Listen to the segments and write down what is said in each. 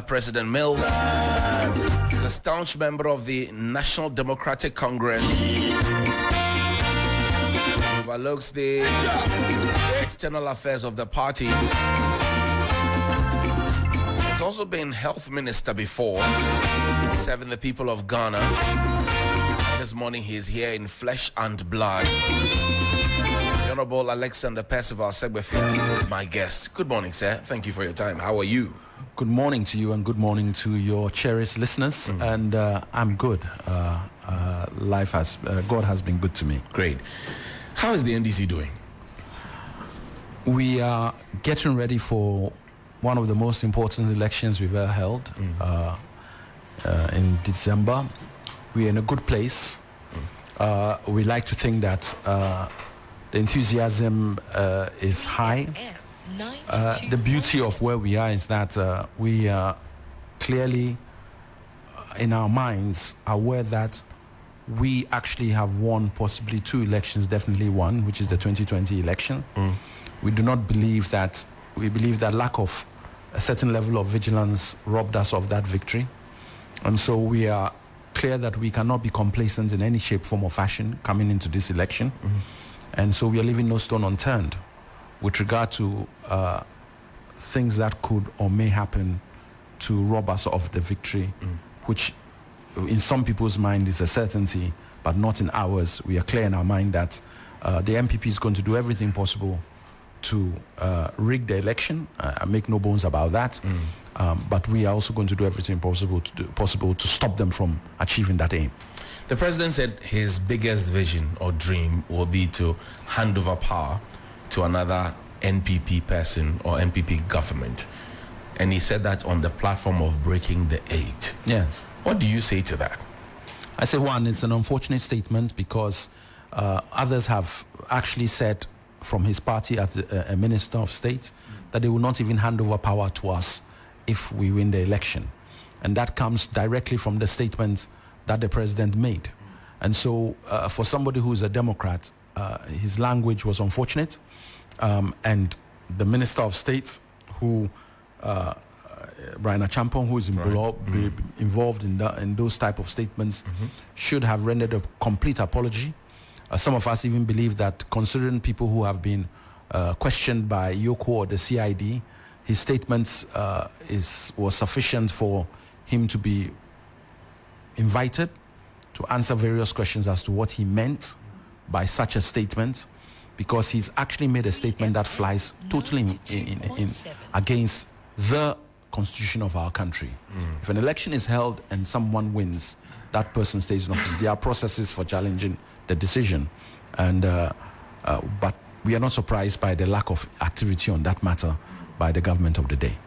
President Mills is a staunch member of the National Democratic Congress. Overlooks the external affairs of the party. He's also been health minister before, serving the people of Ghana. This morning he's here in flesh and blood. The Honorable Alexander Percival Segbefia is my guest. Good morning, sir. Thank you for your time. How are you? Good morning to you and good morning to your cherished listeners. And I'm good. God has been good to me. Great. How is the NDC doing? We are getting ready for one of the most important elections we've ever held in December. We're in a good place. We like to think that the enthusiasm is high. The beauty of where we are is that we are clearly in our minds aware that we actually have won possibly two elections, definitely one, which is the 2020 election. We do not believe that, we believe that lack of a certain level of vigilance robbed us of that victory. And so we are clear that we cannot be complacent in any shape, form or fashion coming into this election. And so we are leaving no stone unturned with regard to things that could or may happen to rob us of the victory, which in some people's mind is a certainty, but not in ours. We are clear in our mind that the MPP is going to do everything possible to rig the election. I make no bones about that. But we are also going to do everything possible to stop them from achieving that aim. The president said his biggest vision or dream will be to hand over power to another NPP person or NPP government. And he said that on the platform of breaking the eight. Yes. What do you say to that? I say, one, it's an unfortunate statement because others have actually said from his party as a minister of state that they will not even hand over power to us if we win the election. And that comes directly from the statement that the president made. And so for somebody who is a Democrat, his language was unfortunate. And the Minister of State, who Brian Achampong, who is involved in those type of statements, should have rendered a complete apology. Some of us even believe that, considering people who have been questioned by Yoko or the CID, his statements was sufficient for him to be invited to answer various questions as to what he meant by such a statement, because he's actually made a statement that flies totally against the constitution of our country. If an election is held and someone wins, that person stays in office. There are processes for challenging the decision, and but we are not surprised by the lack of activity on that matter by the government of the day.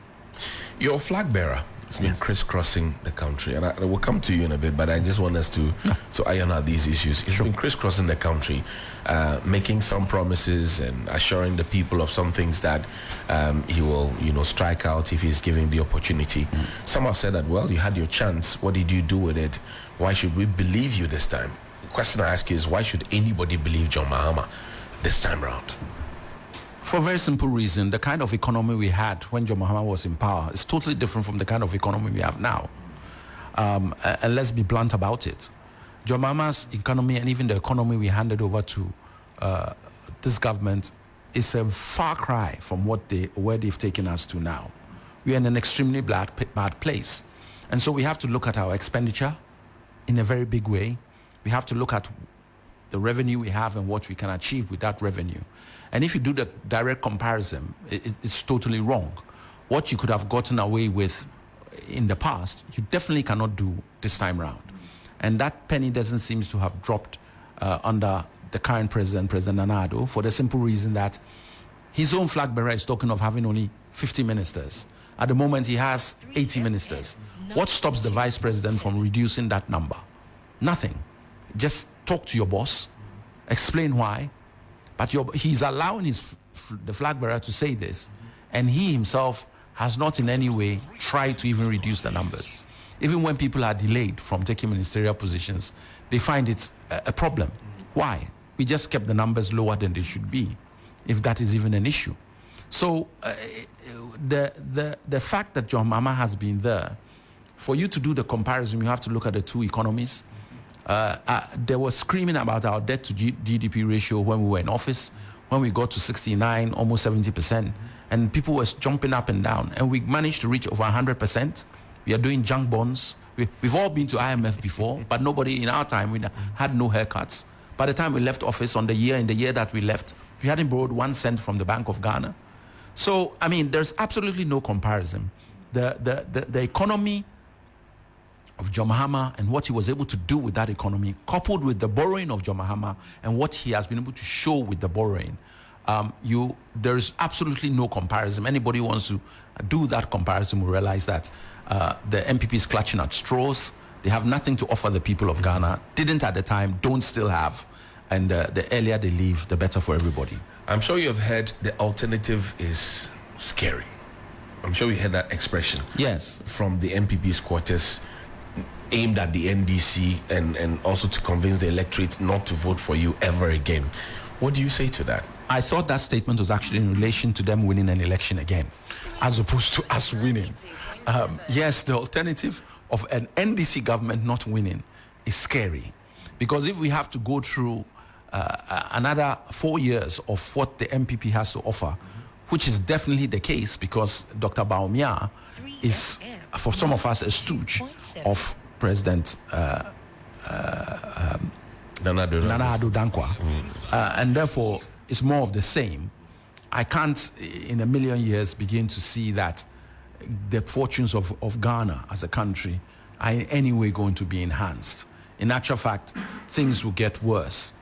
Your flag bearer has been crisscrossing the country, and I will come to you in a bit, but I just want us to iron out these issues. He's been crisscrossing the country, making some promises and assuring the people of some things that he will, strike out if he's given the opportunity. Some have said that, well, you had your chance. What did you do with it? Why should we believe you this time? The question I ask you is, why should anybody believe John Mahama this time around? For a very simple reason. The kind of economy we had when John Mahama was in power is totally different from the kind of economy we have now. And let's be blunt about it. John Mahama's economy and even the economy we handed over to this government is a far cry from where they've taken us to now. We are in an extremely bad place. And so we have to look at our expenditure in a very big way. We have to look at the revenue we have and what we can achieve with that revenue. And if you do the direct comparison, it's totally wrong. What you could have gotten away with in the past, you definitely cannot do this time around. And that penny doesn't seem to have dropped under the current president, President Nana Addo, for the simple reason that his own flag bearer is talking of having only 50 ministers. At the moment, he has 80 ministers. What stops the vice president from reducing that number? Nothing. Just talk to your boss, explain why. But he's allowing the flag bearer to say this, and he himself has not in any way tried to even reduce the numbers. Even when people are delayed from taking ministerial positions, they find it's a problem. Why? We just kept the numbers lower than they should be, if that is even an issue. So the fact that John Mahama has been there, for you to do the comparison, you have to look at the two economies. There was screaming about our debt to GDP ratio when we were in office, when we got to 69, almost 70%, and people were jumping up and down, and we managed to reach over 100%. We are doing junk bonds. We've all been to IMF before, but nobody in our time, we had no haircuts. By the time we left office in the year that we left, we hadn't borrowed 1 cent from the Bank of Ghana. So, I mean, there's absolutely no comparison. The economy of John Mahama and what he was able to do with that economy, coupled with the borrowing of John Mahama and what he has been able to show with the borrowing, there's absolutely no comparison. Anybody wants to do that comparison will realize that the MPP is clutching at straws. They have nothing to offer the people of Ghana. Didn't at the time, don't still have. And the earlier they leave, the better for everybody. I'm sure you have heard the alternative is scary. I'm sure you heard that expression. Yes. From the MPP's quarters, aimed at the NDC and also to convince the electorate not to vote for you ever again. What do you say to that? I thought that statement was actually in relation to them winning an election again, as opposed to us winning. Yes, the alternative of an NDC government not winning is scary, because if we have to go through another 4 years of what the MPP has to offer, which is definitely the case, because Dr. Baumia is, for some of us, a stooge of President Nana Addo Dankwa, and therefore it's more of the same. I can't in a million years begin to see that the fortunes of Ghana as a country are in any way going to be enhanced. In actual fact, things will get worse.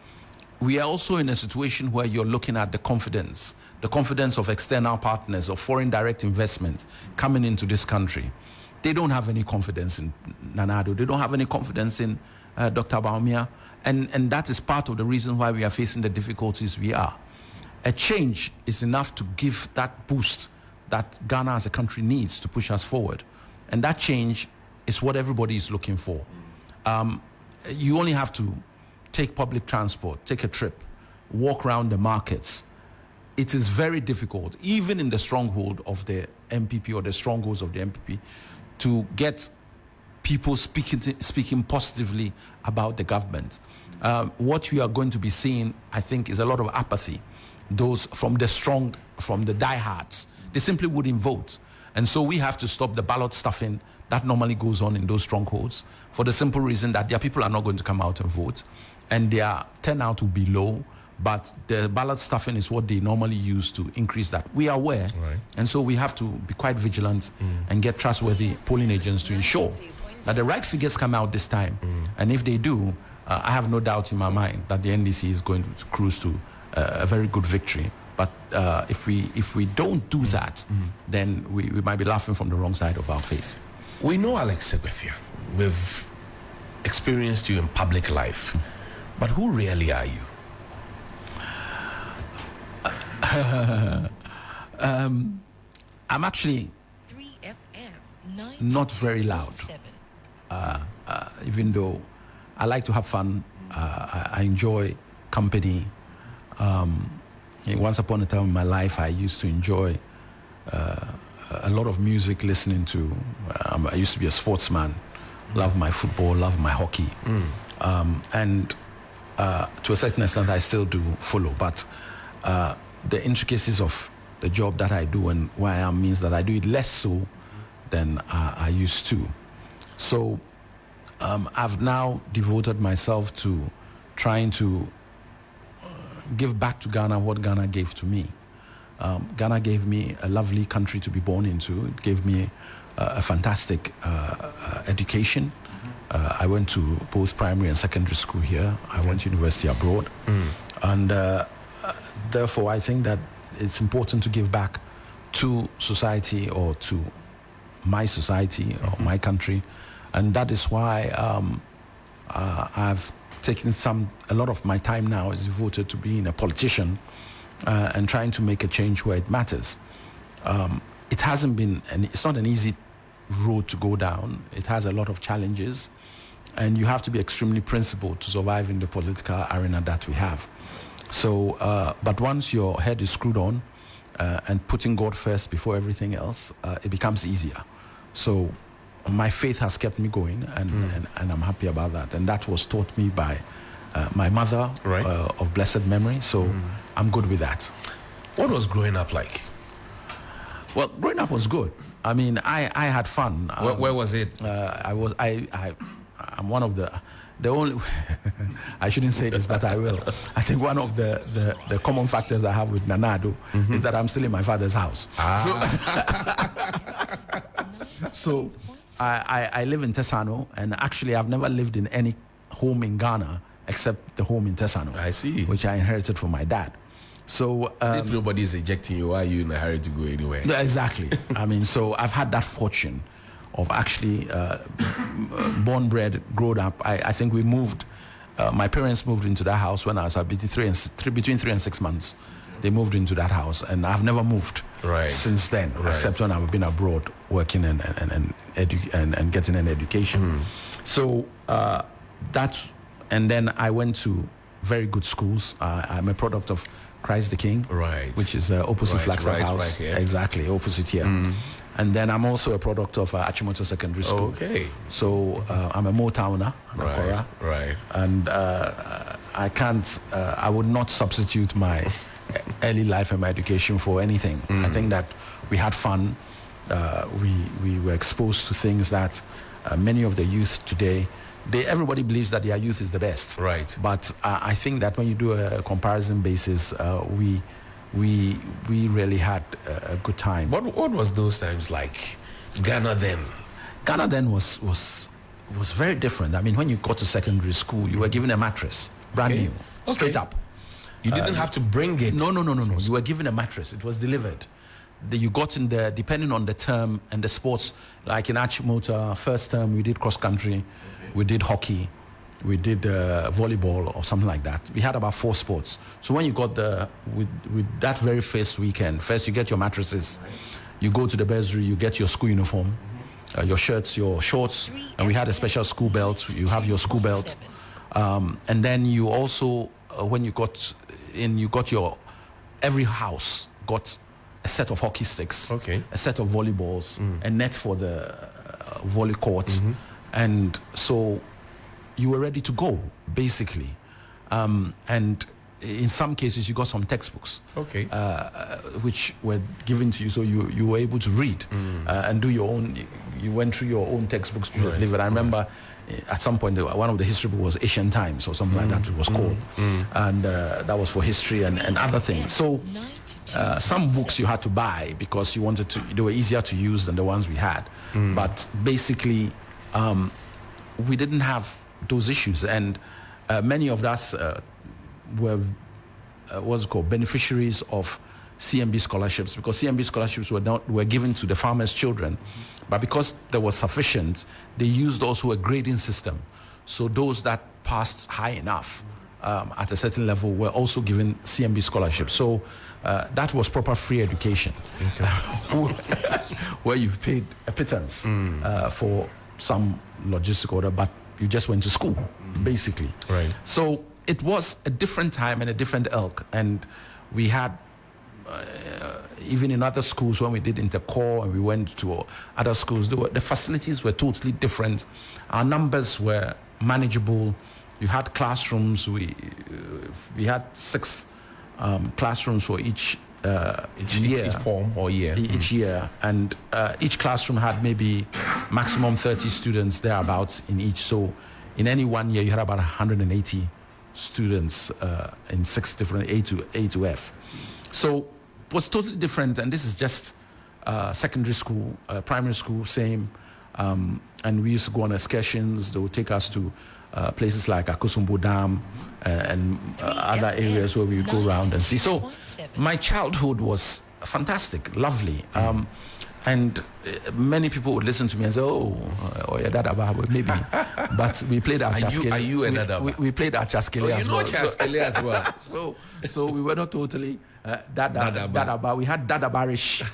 We are also in a situation where you're looking at the confidence of external partners, of foreign direct investment coming into this country. They don't have any confidence in Nana Addo. They don't have any confidence in Dr. Baumia. And that is part of the reason why we are facing the difficulties we are. A change is enough to give that boost that Ghana as a country needs to push us forward. And that change is what everybody is looking for. You only have to take public transport, take a trip, walk around the markets. It is very difficult, even in the stronghold of the MPP or the strongholds of the MPP, to get people speaking positively about the government. What we are going to be seeing, I think, is a lot of apathy. Those from the diehards, they simply wouldn't vote. And so we have to stop the ballot stuffing that normally goes on in those strongholds, for the simple reason that their people are not going to come out and vote, and their turnout will be low, but the ballot stuffing is what they normally use to increase that. We are aware, right. And so we have to be quite vigilant and get trustworthy polling agents to ensure that the right figures come out this time. And if they do, I have no doubt in my mind that the NDC is going to cruise to a very good victory. But if we don't do that, then we might be laughing from the wrong side of our face. We know Alex Segbefia. We've experienced you in public life. But who really are you? I'm actually not very loud. Even though I like to have fun, I enjoy company. Once upon a time in my life, I used to enjoy a lot of music, listening to. I used to be a sportsman, love my football, love my hockey, and to a certain extent, I still do follow. But the intricacies of the job that I do and where I am means that I do it less so than I used to. So I've now devoted myself to trying to give back to Ghana what Ghana gave to me. Ghana gave me a lovely country to be born into. It gave me a fantastic education. I went to both primary and secondary school here. I went to university abroad. And therefore, I think that it's important to give back to society, or to my society or my country. And that is why I've taken a lot of my time now is devoted to being a politician and trying to make a change where it matters. It hasn't been, and it's not an easy road to go down. It has a lot of challenges, and you have to be extremely principled to survive in the political arena that we have. So, but once your head is screwed on and putting God first before everything else, it becomes easier. So my faith has kept me going, and I'm happy about that. And that was taught me by my mother, of blessed memory. So I'm good with that. What was growing up like? Well, growing up was good. I mean, I had fun. Where was it? I'm one of the only. I shouldn't say this, but I will. I think one of the common factors I have with Nanado is that I'm still in my father's house. So I live in Tesano, and actually I've never lived in any home in Ghana except the home in Tesano. I see. Which I inherited from my dad. So if nobody's ejecting you, why are you in a hurry to go anywhere? Exactly. I mean, so I've had that fortune of actually born, bred, grown up. I think we moved. My parents moved into that house when I was between 3 and 6 months. They moved into that house, and I've never moved since then, except when I've been abroad working and getting an education. So that, and then I went to very good schools. I'm a product of Christ the King, which is opposite Flagstaff House, exactly opposite here. And then I'm also a product of Achimoto Secondary School. Okay. So I'm a Motowner, and I would not substitute my early life and my education for anything. I think that we had fun. We were exposed to things that many of the youth today, everybody believes that their youth is the best. But I think that when you do a comparison basis, we really had a good time. What was those times like? Ghana then was very different. I mean, when you got to secondary school, you were given a mattress, brand new, straight up. You didn't have to bring it. No. You were given a mattress. It was delivered. You got in there, depending on the term and the sports. Like in Achimota, first term we did cross country, we did hockey, we did volleyball or something like that. We had about 4 sports. So when you got with that very first weekend, first you get your mattresses, you go to the bursary, you get your school uniform, your shirts, your shorts, and we had a special school belt. You have your school belt, and then you also, when you got in, you got every house got a set of hockey sticks, a set of volleyballs, a net for the volley court, and so you were ready to go, basically. And in some cases, you got some textbooks, which were given to you, so you were able to read and do your own. You went through your own textbooks to live it. I remember at some point, one of the history books was Asian Times or something like that. It was called, and that was for history and other things. So some books you had to buy because you wanted to. They were easier to use than the ones we had. But basically, we didn't have those issues, and many of us were what's called beneficiaries of CMB scholarships, because CMB scholarships were given to the farmers' children, but because there was sufficient, they used also a grading system. So those that passed high enough at a certain level were also given CMB scholarships. So that was proper free education, where you paid a pittance for some logistic order, but you just went to school, basically. So it was a different time and a different ilk, and we had even in other schools, when we did intercore and we went to other schools, the facilities were totally different. Our numbers were manageable. You had classrooms. We had 6 classrooms for each year. Each form or year. Each year. And each classroom had maybe maximum 30 students thereabouts in each. So in any one year, you had about 180 students in 6 different A to F. So it was totally different, and this is just secondary school, primary school, same. And we used to go on excursions. They would take us to places like Akosombo Dam and other areas where we would go around and see. So my childhood was fantastic, lovely. And many people would listen to me and say, oh yeah, Dadaba, maybe. But we played our Chaskele. Are you a Dadaba? We played our Chaskele as well. Chaskele as well. So we were not totally Dadaba. We had Dadabarish.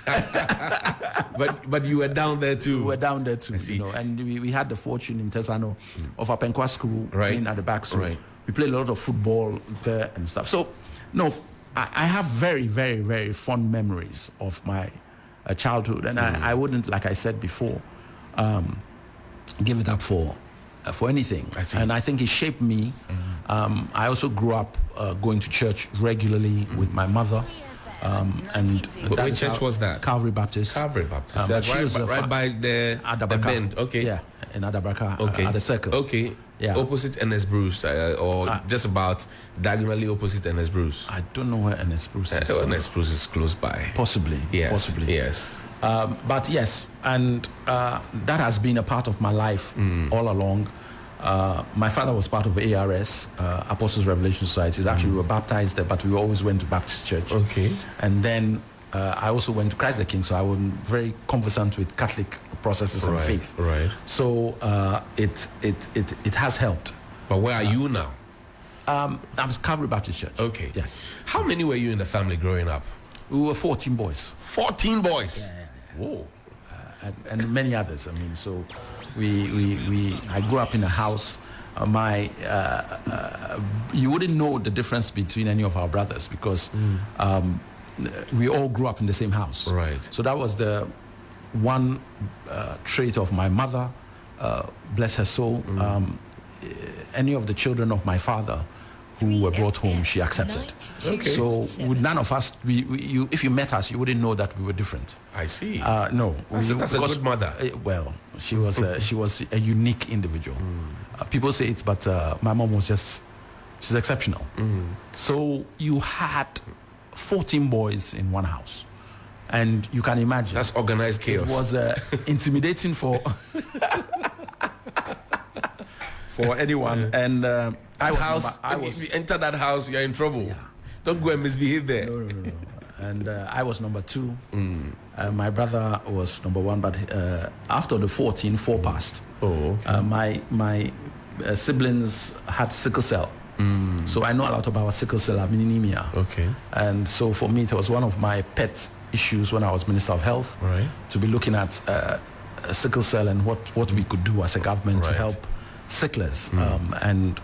but you were down there too. We were down there too, you know. And we had the fortune in Tesano of a Penkwa school playing at the back. So we played a lot of football there and stuff. So, no, I have very, very, very fond memories of my childhood, and I wouldn't, like I said before, give it up for anything. I see. And I think it shaped me. I also grew up going to church regularly with my mother. And which church was that? Calvary Baptist. Calvary Baptist. But she was right by the bend. Okay. Yeah, in Adabraka, okay. at the circle. Okay. Yeah. Opposite NS Bruce, or just about diagonally opposite NS Bruce. I don't know where NS Bruce is. NS Bruce is close by. Possibly. Yes. Possibly. Yes. But yes, and that has been a part of my life all along. My father was part of ARS, Apostles Revelation Society. Actually, we were baptized there, but we always went to Baptist Church. Okay. And then I also went to Christ the King, so I was very conversant with Catholic processes and faith. Right. So it has helped. But where are you now? I'm Calvary Baptist Church. Okay. Yes. How many were you in the family growing up? We were 14 boys. 14 boys. Yeah. Whoa. And many others. I mean, so I grew up in a house. You wouldn't know the difference between any of our brothers because we all grew up in the same house. Right. So that was the one trait of my mother, bless her soul. Any of the children of my father who were brought home, she accepted. Okay. So with none of us, if you met us, you wouldn't know that we were different. I see. No, that's a good mother. Well, she was a unique individual. People say it, but my mom was she's exceptional. So you had 14 boys in one house, and you can imagine that's organized chaos. It was intimidating for anyone, and if you enter that house, you're in trouble. Yeah. Don't go and misbehave there. No. And I was number 2. My brother was number 1, but after the 14, 4 passed. Oh, okay. My siblings had sickle cell. So I know a lot about sickle cell anemia. Okay. And so for me, it was one of my pet issues when I was Minister of Health, right, to be looking at sickle cell and what we could do as a government to help sicklers. And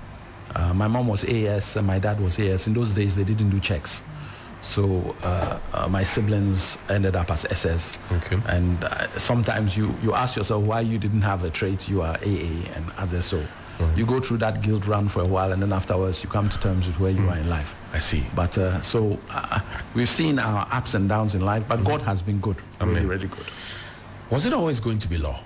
my mom was AS and my dad was AS. In those days, they didn't do checks. So my siblings ended up as SS. Okay. And sometimes you ask yourself why you didn't have a trait. You are AA and others. So you go through that guilt run for a while, and then afterwards you come to terms with where you are in life. I see. But we've seen our ups and downs in life, but God has been good. Really, really good. Was it always going to be law?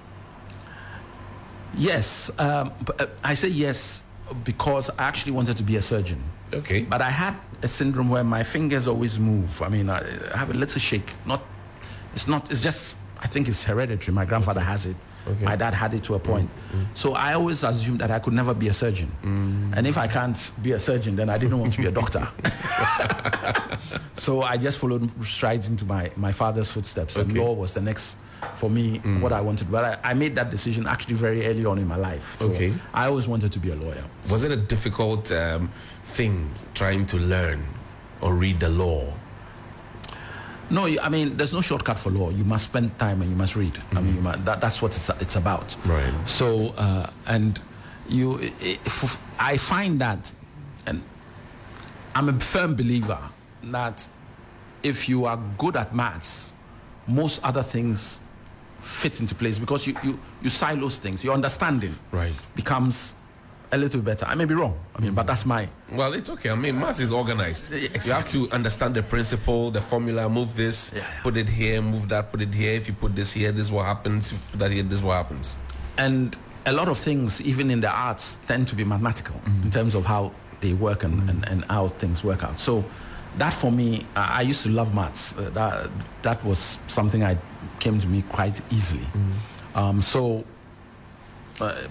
Yes. I say yes because I actually wanted to be a surgeon. Okay. But I had a syndrome where my fingers always move. I mean, I have a little shake. It's just, I think it's hereditary. My grandfather has it. Okay. My dad had it to a point. So I always assumed that I could never be a surgeon. And if I can't be a surgeon, then I didn't want to be a doctor. So I just followed strides into my father's footsteps. And law was the next, for me, what I wanted. But I made that decision actually very early on in my life. So I always wanted to be a lawyer. Was it a difficult thing trying to learn or read the law? No, I mean, there's no shortcut for law. You must spend time and you must read. I mean, that's what it's about. Right. So, I find that, and I'm a firm believer that if you are good at maths, most other things fit into place because you silos things. Your understanding becomes a little better. I may be wrong. I mean, but that's my... Well, it's okay. I mean, maths is organized. Exactly. You have to understand the principle, the formula, move this, put it here, move that, put it here. If you put this here, this is what happens. If you put that here, this is what happens. And a lot of things, even in the arts, tend to be mathematical in terms of how they work and how things work out. So that for me, I used to love maths. That was something that came to me quite easily.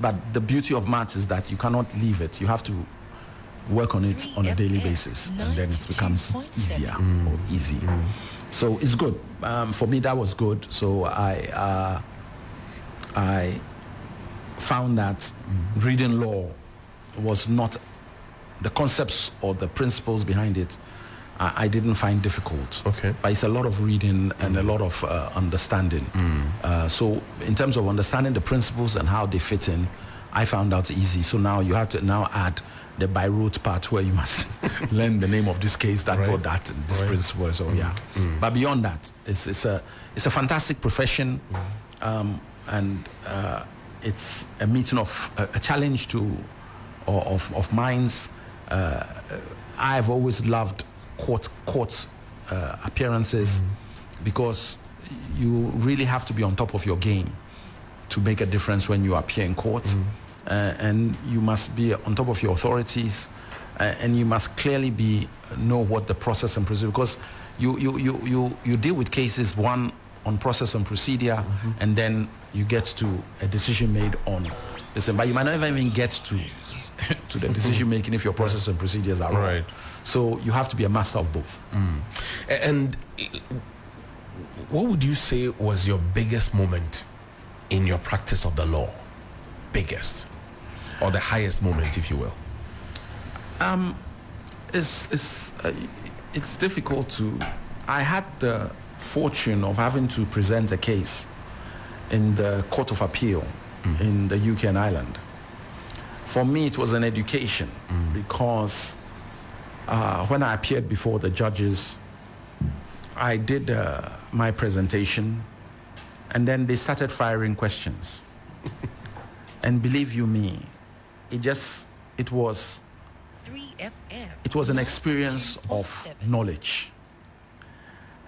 But the beauty of maths is that you cannot leave it. You have to work on it on a daily basis, and then it becomes easier or easy. So it's good. For me, that was good. So I found that reading law was not the concepts or the principles behind it. I didn't find difficult. Okay. But it's a lot of reading and a lot of understanding. So in terms of understanding the principles and how they fit in, I found out easy. So now you have to now add the by rote part where you must learn the name of this case that brought that and this principle. So but beyond that, it's a fantastic profession, and it's a meeting of a challenge of minds. I've always loved court appearances because you really have to be on top of your game to make a difference when you appear in court. And you must be on top of your authorities, and you must clearly know what the process and procedure, because you deal with cases, one on process and procedure, and then you get to a decision made on this, but you might not even get to the decision making if your process and procedures are wrong. So you have to be a master of both. And what would you say was your biggest moment in your practice of the law? Biggest, or the highest moment, if you will? It's difficult to. I had the fortune of having to present a case in the Court of Appeal in the UK and Ireland. For me, it was an education because when I appeared before the judges, I did my presentation, and then they started firing questions. And believe you me, it was 3FM. It was an experience of knowledge.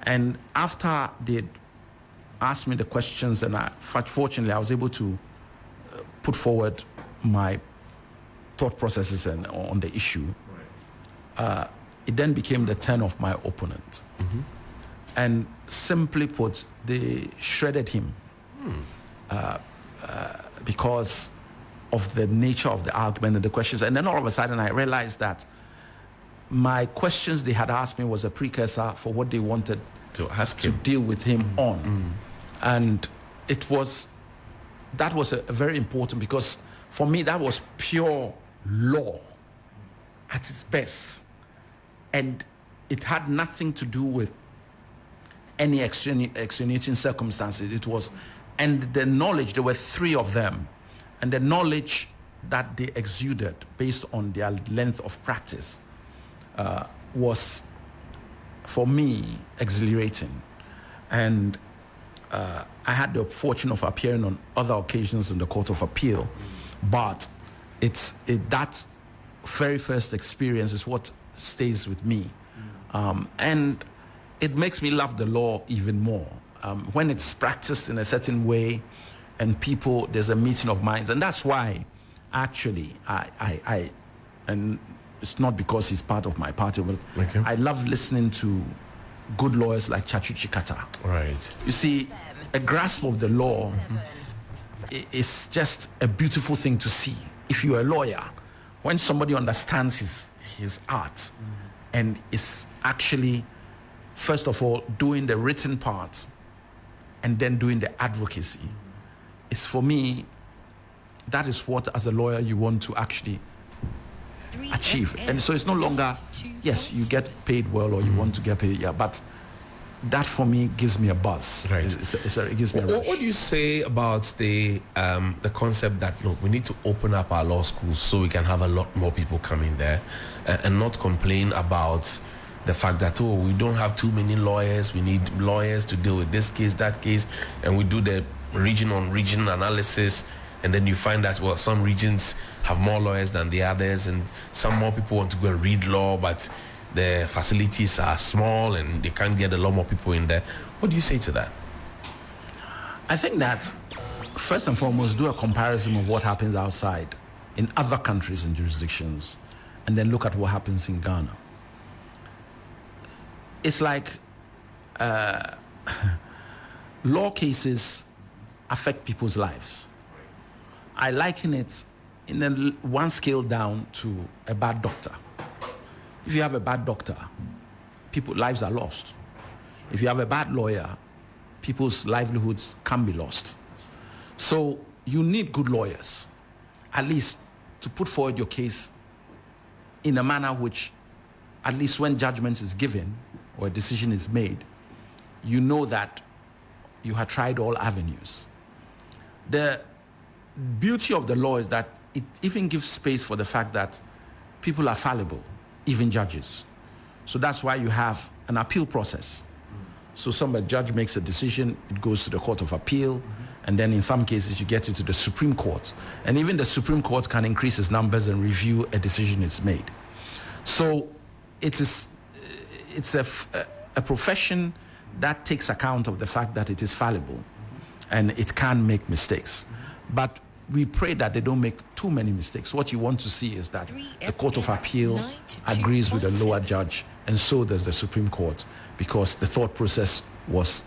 And after they asked me the questions, and fortunately I was able to put forward my thought processes on the issue, it then became the turn of my opponent. And simply put, they shredded him because of the nature of the argument and the questions. And then all of a sudden I realized that my questions they had asked me was a precursor for what they wanted to deal with him on. And that was a very important, because for me that was pure law at its best. And it had nothing to do with any extenuating circumstances. It was, and the knowledge, there were three of them, and the knowledge that they exuded based on their length of practice was, for me, exhilarating. And I had the fortune of appearing on other occasions in the Court of Appeal, but that very first experience is what stays with me. And it makes me love the law even more. When it's practiced in a certain way and there's a meeting of minds. And that's why, actually, and it's not because he's part of my party, but I love listening to good lawyers like Chachu Chikata. Right. You see, a grasp of the law is just a beautiful thing to see. If you're a lawyer, when somebody understands his art and is actually, first of all, doing the written part and then doing the advocacy, is, for me, that is what, as a lawyer, you want to actually achieve. And so it's no longer, yes, you get paid well or you want to get paid, but that for me gives me a buzz. Right. It gives me a rush. What do you say about the concept that, look, we need to open up our law schools so we can have a lot more people coming there and not complain about the fact that, we don't have too many lawyers, we need lawyers to deal with this case, that case, and we do the region on region analysis, and then you find that, some regions have more lawyers than the others, and some more people want to go and read law, but the facilities are small and they can't get a lot more people in there. What do you say to that? I think that, first and foremost, do a comparison of what happens outside in other countries and jurisdictions, and then look at what happens in Ghana. It's like law cases affect people's lives. I liken it in one scale down to a bad doctor. If you have a bad doctor, people's lives are lost. If you have a bad lawyer, people's livelihoods can be lost. So you need good lawyers, at least to put forward your case in a manner which, at least when judgment is given or a decision is made, you know that you have tried all avenues. The beauty of the law is that it even gives space for the fact that people are fallible, even judges. So that's why you have an appeal process. So a judge makes a decision, it goes to the Court of Appeal, and then in some cases you get it to the Supreme Court. And even the Supreme Court can increase its numbers and review a decision it's made. So it's a profession that takes account of the fact that it is fallible and it can make mistakes. But we pray that they don't make too many mistakes. What you want to see is that the Court of Appeal agrees with the lower judge, and so does the Supreme Court, because the thought process was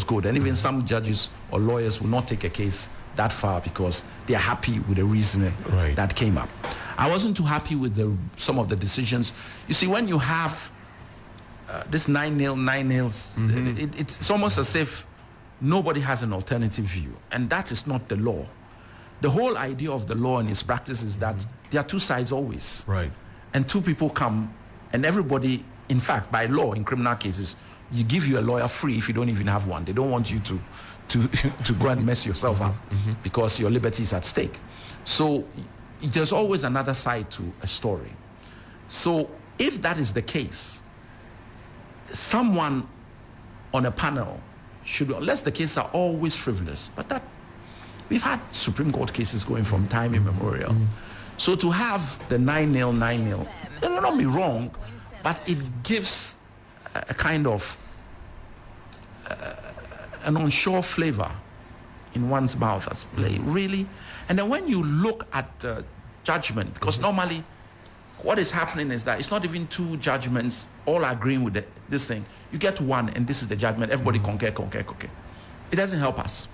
good. And even some judges or lawyers will not take a case that far because they are happy with the reasoning that came up. I wasn't too happy with some of the decisions. You see, when you have this 9-0, it's almost as if nobody has an alternative view, and that is not the law. The whole idea of the law and its practice is that there are two sides always. Right. And two people come, and everybody, in fact, by law, in criminal cases, you give you a lawyer free if you don't even have one. They don't want you to go and mess yourself up because your liberty is at stake. So there's always another side to a story. So if that is the case, someone on a panel should, unless the cases are always frivolous, but that we've had Supreme Court cases going from time immemorial. So to have the 9-0, it will not be wrong, but it gives a kind of an unsure flavor in one's mouth as really. And then when you look at the judgment, because normally what is happening is that it's not even two judgments all agreeing with this thing. You get one, and this is the judgment. Everybody concur. It doesn't help us.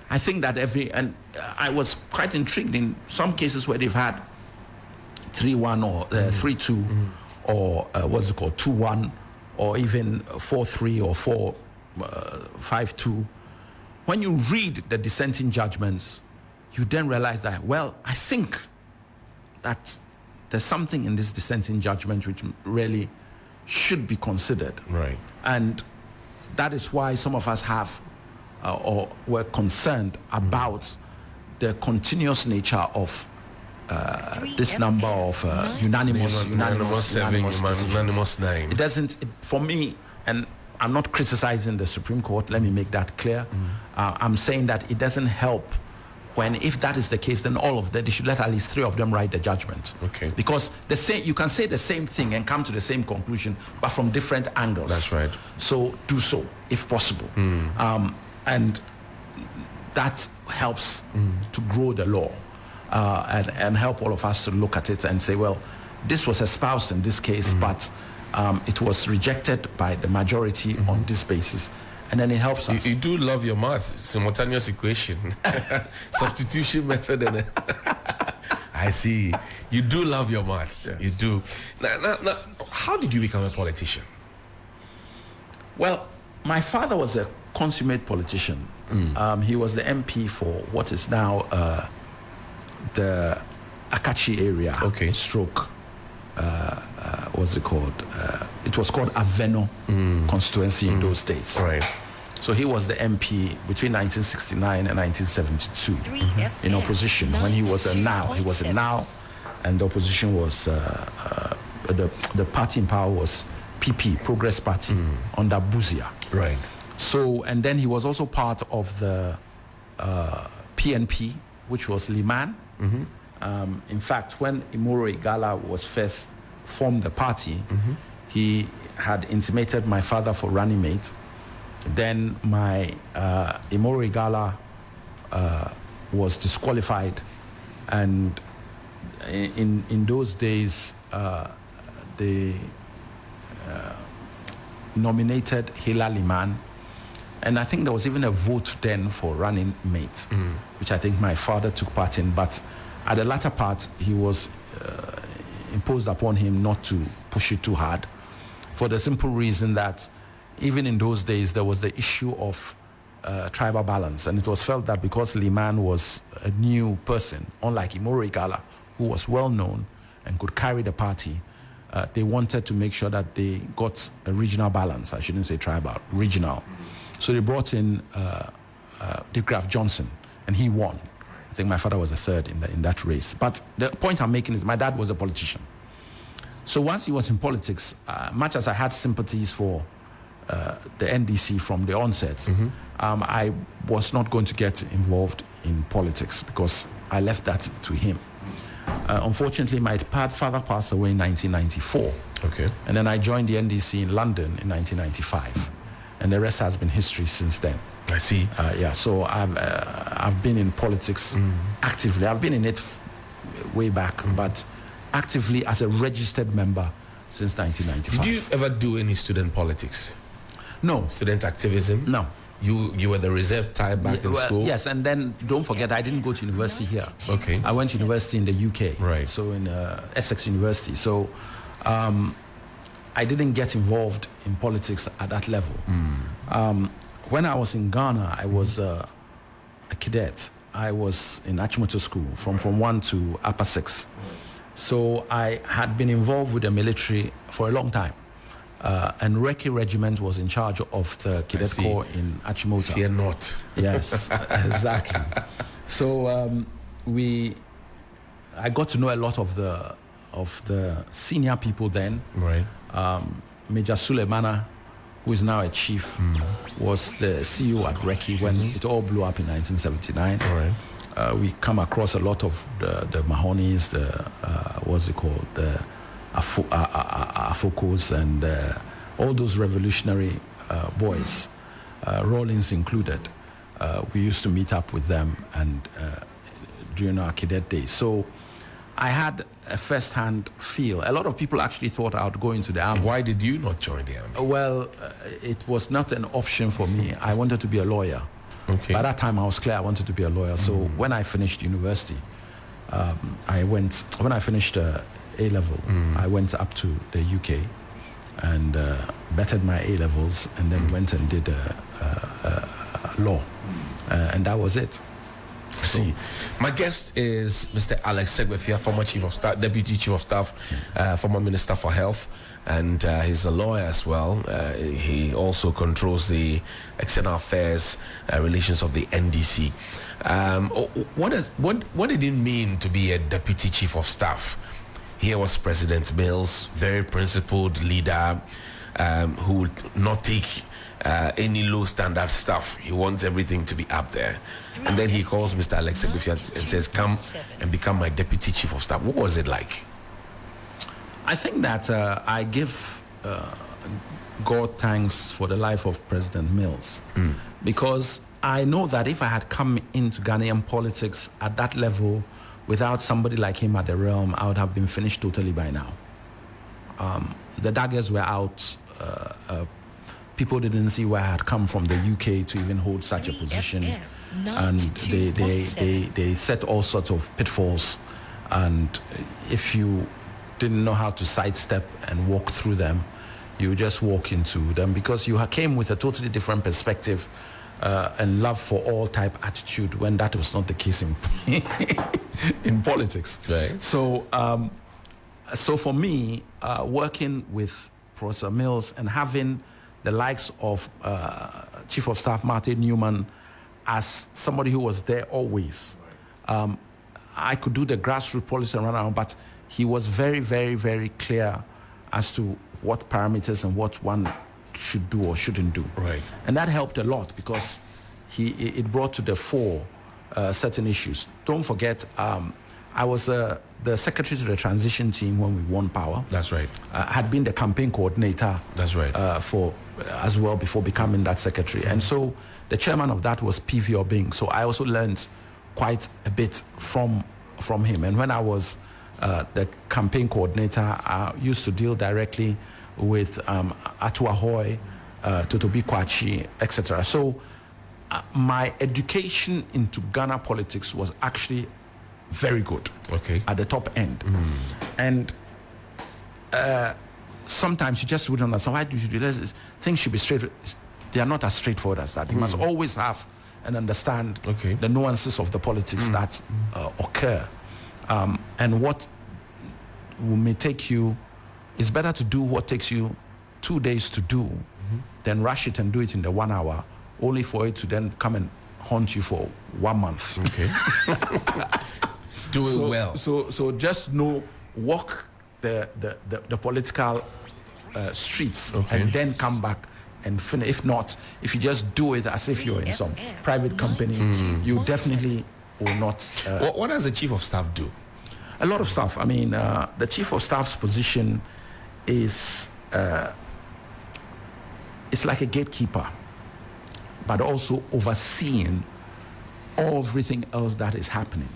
I think that I was quite intrigued in some cases where they've had 3-1 or 3-2 or what's it called, 2-1 or even 4-3 or 5-2. When you read the dissenting judgments, you then realize that, well, I think that there's something in this dissenting judgment which really should be considered. Right. And that is why some of us have or were concerned about the continuous nature of this number of unanimous 9. It doesn't, for me, and I'm not criticizing the Supreme Court, let me make that clear. I'm saying that it doesn't help when, if that is the case, then all of them, they should let at least 3 of them write the judgment. Okay. Because you can say the same thing and come to the same conclusion, but from different angles. That's right. So do so, if possible. And that helps to grow the law and help all of us to look at it and say, well, this was espoused in this case, but it was rejected by the majority on this basis. And then it helps us. You do love your math, simultaneous equation, substitution method. And I see. You do love your maths. Yes. You do. Now, how did you become a politician? Well, my father was a consummate politician. He was the MP for what is now the Akachi area. Okay. Stroke. What's it called? It was called Aveno constituency in those days. Right. So he was the MP between 1969 and 1972 in opposition. When he was a now, and the opposition was the party in power was PP, Progress Party, under Buzia. Right. So, and then he was also part of the PNP, which was Liman. In fact, when Imoro Igala was first formed the party, he had intimated my father for running mate. Then my Imoro Igala was disqualified, and in those days they nominated Hila Liman. And I think there was even a vote then for running mates, which I think my father took part in. But at the latter part, he was imposed upon him not to push it too hard, for the simple reason that even in those days, there was the issue of tribal balance. And it was felt that because Liman was a new person, unlike Imoro Igala, who was well known and could carry the party, they wanted to make sure that they got a regional balance. I shouldn't say tribal, regional. So they brought in Dick Graf Johnson, and he won. I think my father was the third in that race. But the point I'm making is my dad was a politician. So once he was in politics, much as I had sympathies for the NDC from the onset, I was not going to get involved in politics because I left that to him. Unfortunately, my father passed away in 1994. Okay. And then I joined the NDC in London in 1995. And the rest has been history since then. I see. So I've been in politics actively. I've been in it way back, but actively as a registered member since 1995. Did you ever do any student politics? No. Student activism? No. You were the reserve type back in school? Yes, and then don't forget, I didn't go to university here. Okay. I went to university in the UK. Right. So in Essex University. So I didn't get involved in politics at that level. When I was in Ghana, I was a cadet. I was in Achimota School from Form 1 to Upper 6. So I had been involved with the military for a long time. And Recce Regiment was in charge of the cadet corps in Achimota. Fear not. Yes, exactly. So I got to know a lot of the senior people then. Right. Major Suleimana, who is now a chief, was the CEO at Recce when it all blew up in 1979. Right. We come across a lot of the Mahonis, what's it called, the Afokos, and all those revolutionary boys, Rawlins included. We used to meet up with them and during our cadet days. So I had a first-hand feel. A lot of people actually thought I would go into the army. Why did you not join the army? Well, it was not an option for me. I wanted to be a lawyer. Okay. By that time, I was clear I wanted to be a lawyer. So when I finished university, when I finished A-level, I went up to the UK and bettered my A-levels and then went and did law. And that was it. See, my guest is Mr. Alex Segbefia, former Chief of Staff, Deputy Chief of Staff, former Minister for Health, and he's a lawyer as well. He also controls the external affairs relations of the NDC. What did it mean to be a Deputy Chief of Staff? Here was President Mills, very principled leader, who would not take any low standard stuff. He wants everything to be up there. And then he calls Mr. Alex Segbefia and says, come and become my Deputy Chief of Staff. What was it like? I think that I give God thanks for the life of President Mills, because I know that if I had come into Ghanaian politics at that level without somebody like him at the realm, I would have been finished totally by now. The daggers were out. People didn't see where I had come from the UK to even hold such a position. And they set all sorts of pitfalls. And if you didn't know how to sidestep and walk through them, you just walk into them because you came with a totally different perspective and love for all type attitude when that was not the case in politics. Right. So for me, working with Professor Mills and having the likes of Chief of Staff Martin Newman as somebody who was there always, I could do the grassroots policy and run around, but he was very, very, very clear as to what parameters and what one should do or shouldn't do. Right. And that helped a lot because it brought to the fore certain issues. Don't forget, I was the secretary to the transition team when we won power. That's right. Had been the campaign coordinator. That's right. For as well before becoming that secretary. And so the chairman of that was P.V. Obing. So I also learned quite a bit from him. And when I was the campaign coordinator, I used to deal directly with Atua Hoy, Totobi Kwachi, etc. So my education into Ghana politics was actually very good. Okay. At the top end. And sometimes you just wouldn't understand, why do you do this? Things should be straight. They are not as straightforward as that. You must always have and understand the nuances of the politics that occur. And what may take you, it's better to do what takes you 2 days to do than rush it and do it in the 1 hour, only for it to then come and haunt you for 1 month. Okay. Do it well. So just know, walk the political streets, Okay. and then come back and finish. If not, if you just do it as if you're in some private company, you definitely will not. What does the chief of staff do? A lot of stuff. I mean, the chief of staff's position is it's like a gatekeeper, but also overseeing everything else that is happening.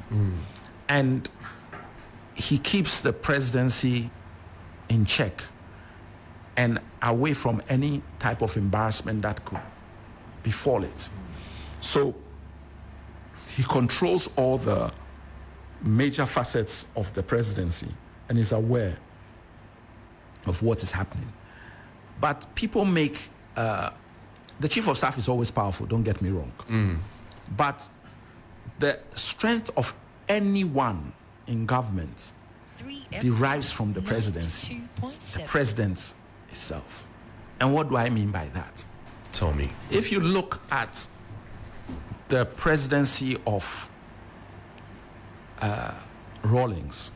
And he keeps the presidency in check and away from any type of embarrassment that could befall it. So he controls all the major facets of the presidency and is aware of what is happening. But people make, the chief of staff is always powerful, don't get me wrong. But the strength of anyone in government derives from the presidency, the president itself. And what do I mean by that? Tell me. If you look at the presidency of Rawlings,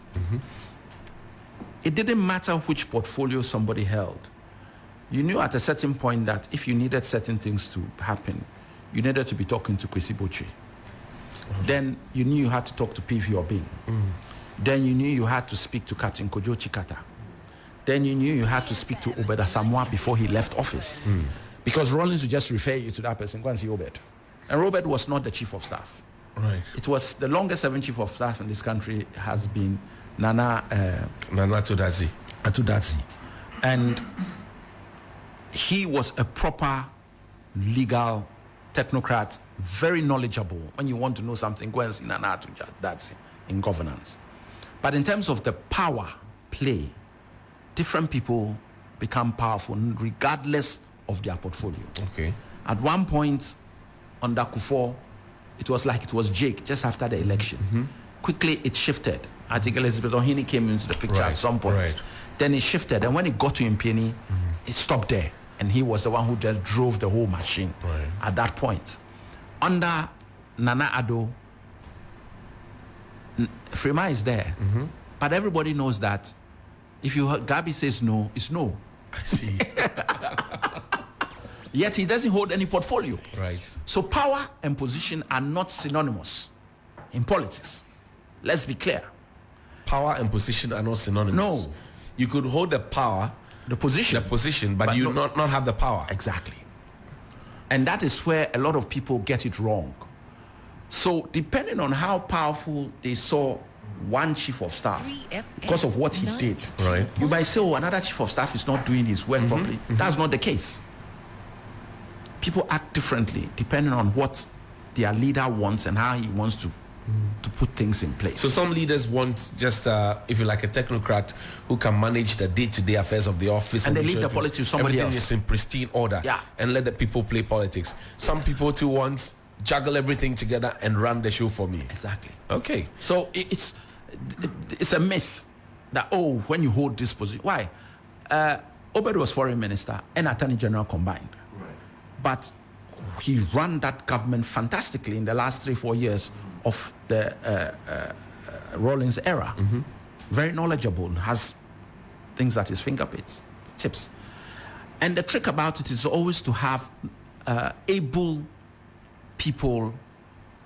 it didn't matter which portfolio somebody held. You knew at a certain point that if you needed certain things to happen, you needed to be talking to Kwesi Botwe. Then you knew you had to talk to P.V. Obing. Then you knew you had to speak to Captain Kojo Chikata. Then you knew you had to speak to Obed Asamoah before he left office. Because Rawlings would just refer you to that person, go and see Obed. And Robert was not the chief of staff. Right. It was the longest serving chief of staff in this country has been Nana Atudazi. And he was a proper legal technocrat, very knowledgeable. When you want to know something, go and see Nana Atudazi in governance. But in terms of the power play, different people become powerful regardless of their portfolio. Okay. At one point, under Kufuor, it was like it was Jake just after the election. Quickly, it shifted. I think Elizabeth Ohini came into the picture at some point. Right. Then it shifted, and when it got to Impeni, it stopped there. And he was the one who just drove the whole machine at that point. Under Nana Addo, Freema is there. But everybody knows that if Gabi says no, it's no. I see. Yet he doesn't hold any portfolio. Right. So power and position are not synonymous in politics. Let's be clear. Power and position are not synonymous. No. You could hold the power, The position, but you not have the power. Exactly. And that is where a lot of people get it wrong. So depending on how powerful they saw one chief of staff because of what he did, Right. you might say, oh, another chief of staff is not doing his work properly. That's not the case. People act differently depending on what their leader wants and how he wants to put things in place. So some leaders want just, if you like, a technocrat who can manage the day-to-day affairs of the office. And they leave the politics to somebody everything else. is in pristine order. Yeah. And let the people play politics. Some people too want juggle everything together and run the show for me. Exactly. Okay. So it's a myth that, oh, when you hold this position, why? Obed was foreign minister and attorney general combined. Right. But he ran that government fantastically in the last 3-4 years of the Rawlings era. Very knowledgeable, has things at his fingertips, tips. And the trick about it is always to have able people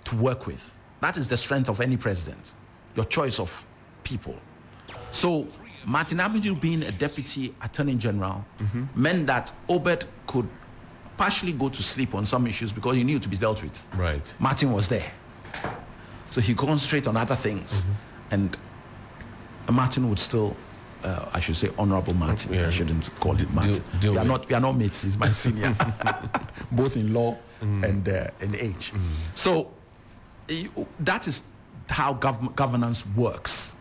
to work with. That is the strength of any president, your choice of people. So Martin Abidu being a deputy attorney general meant that Obed could partially go to sleep on some issues because he knew to be dealt with. Right. Martin was there. So he concentrated on other things. And Martin would still, I should say honorable Martin. Yeah. I shouldn't call him Martin. We are not mates, he's my senior. Both in law and in age. So that is how governance works.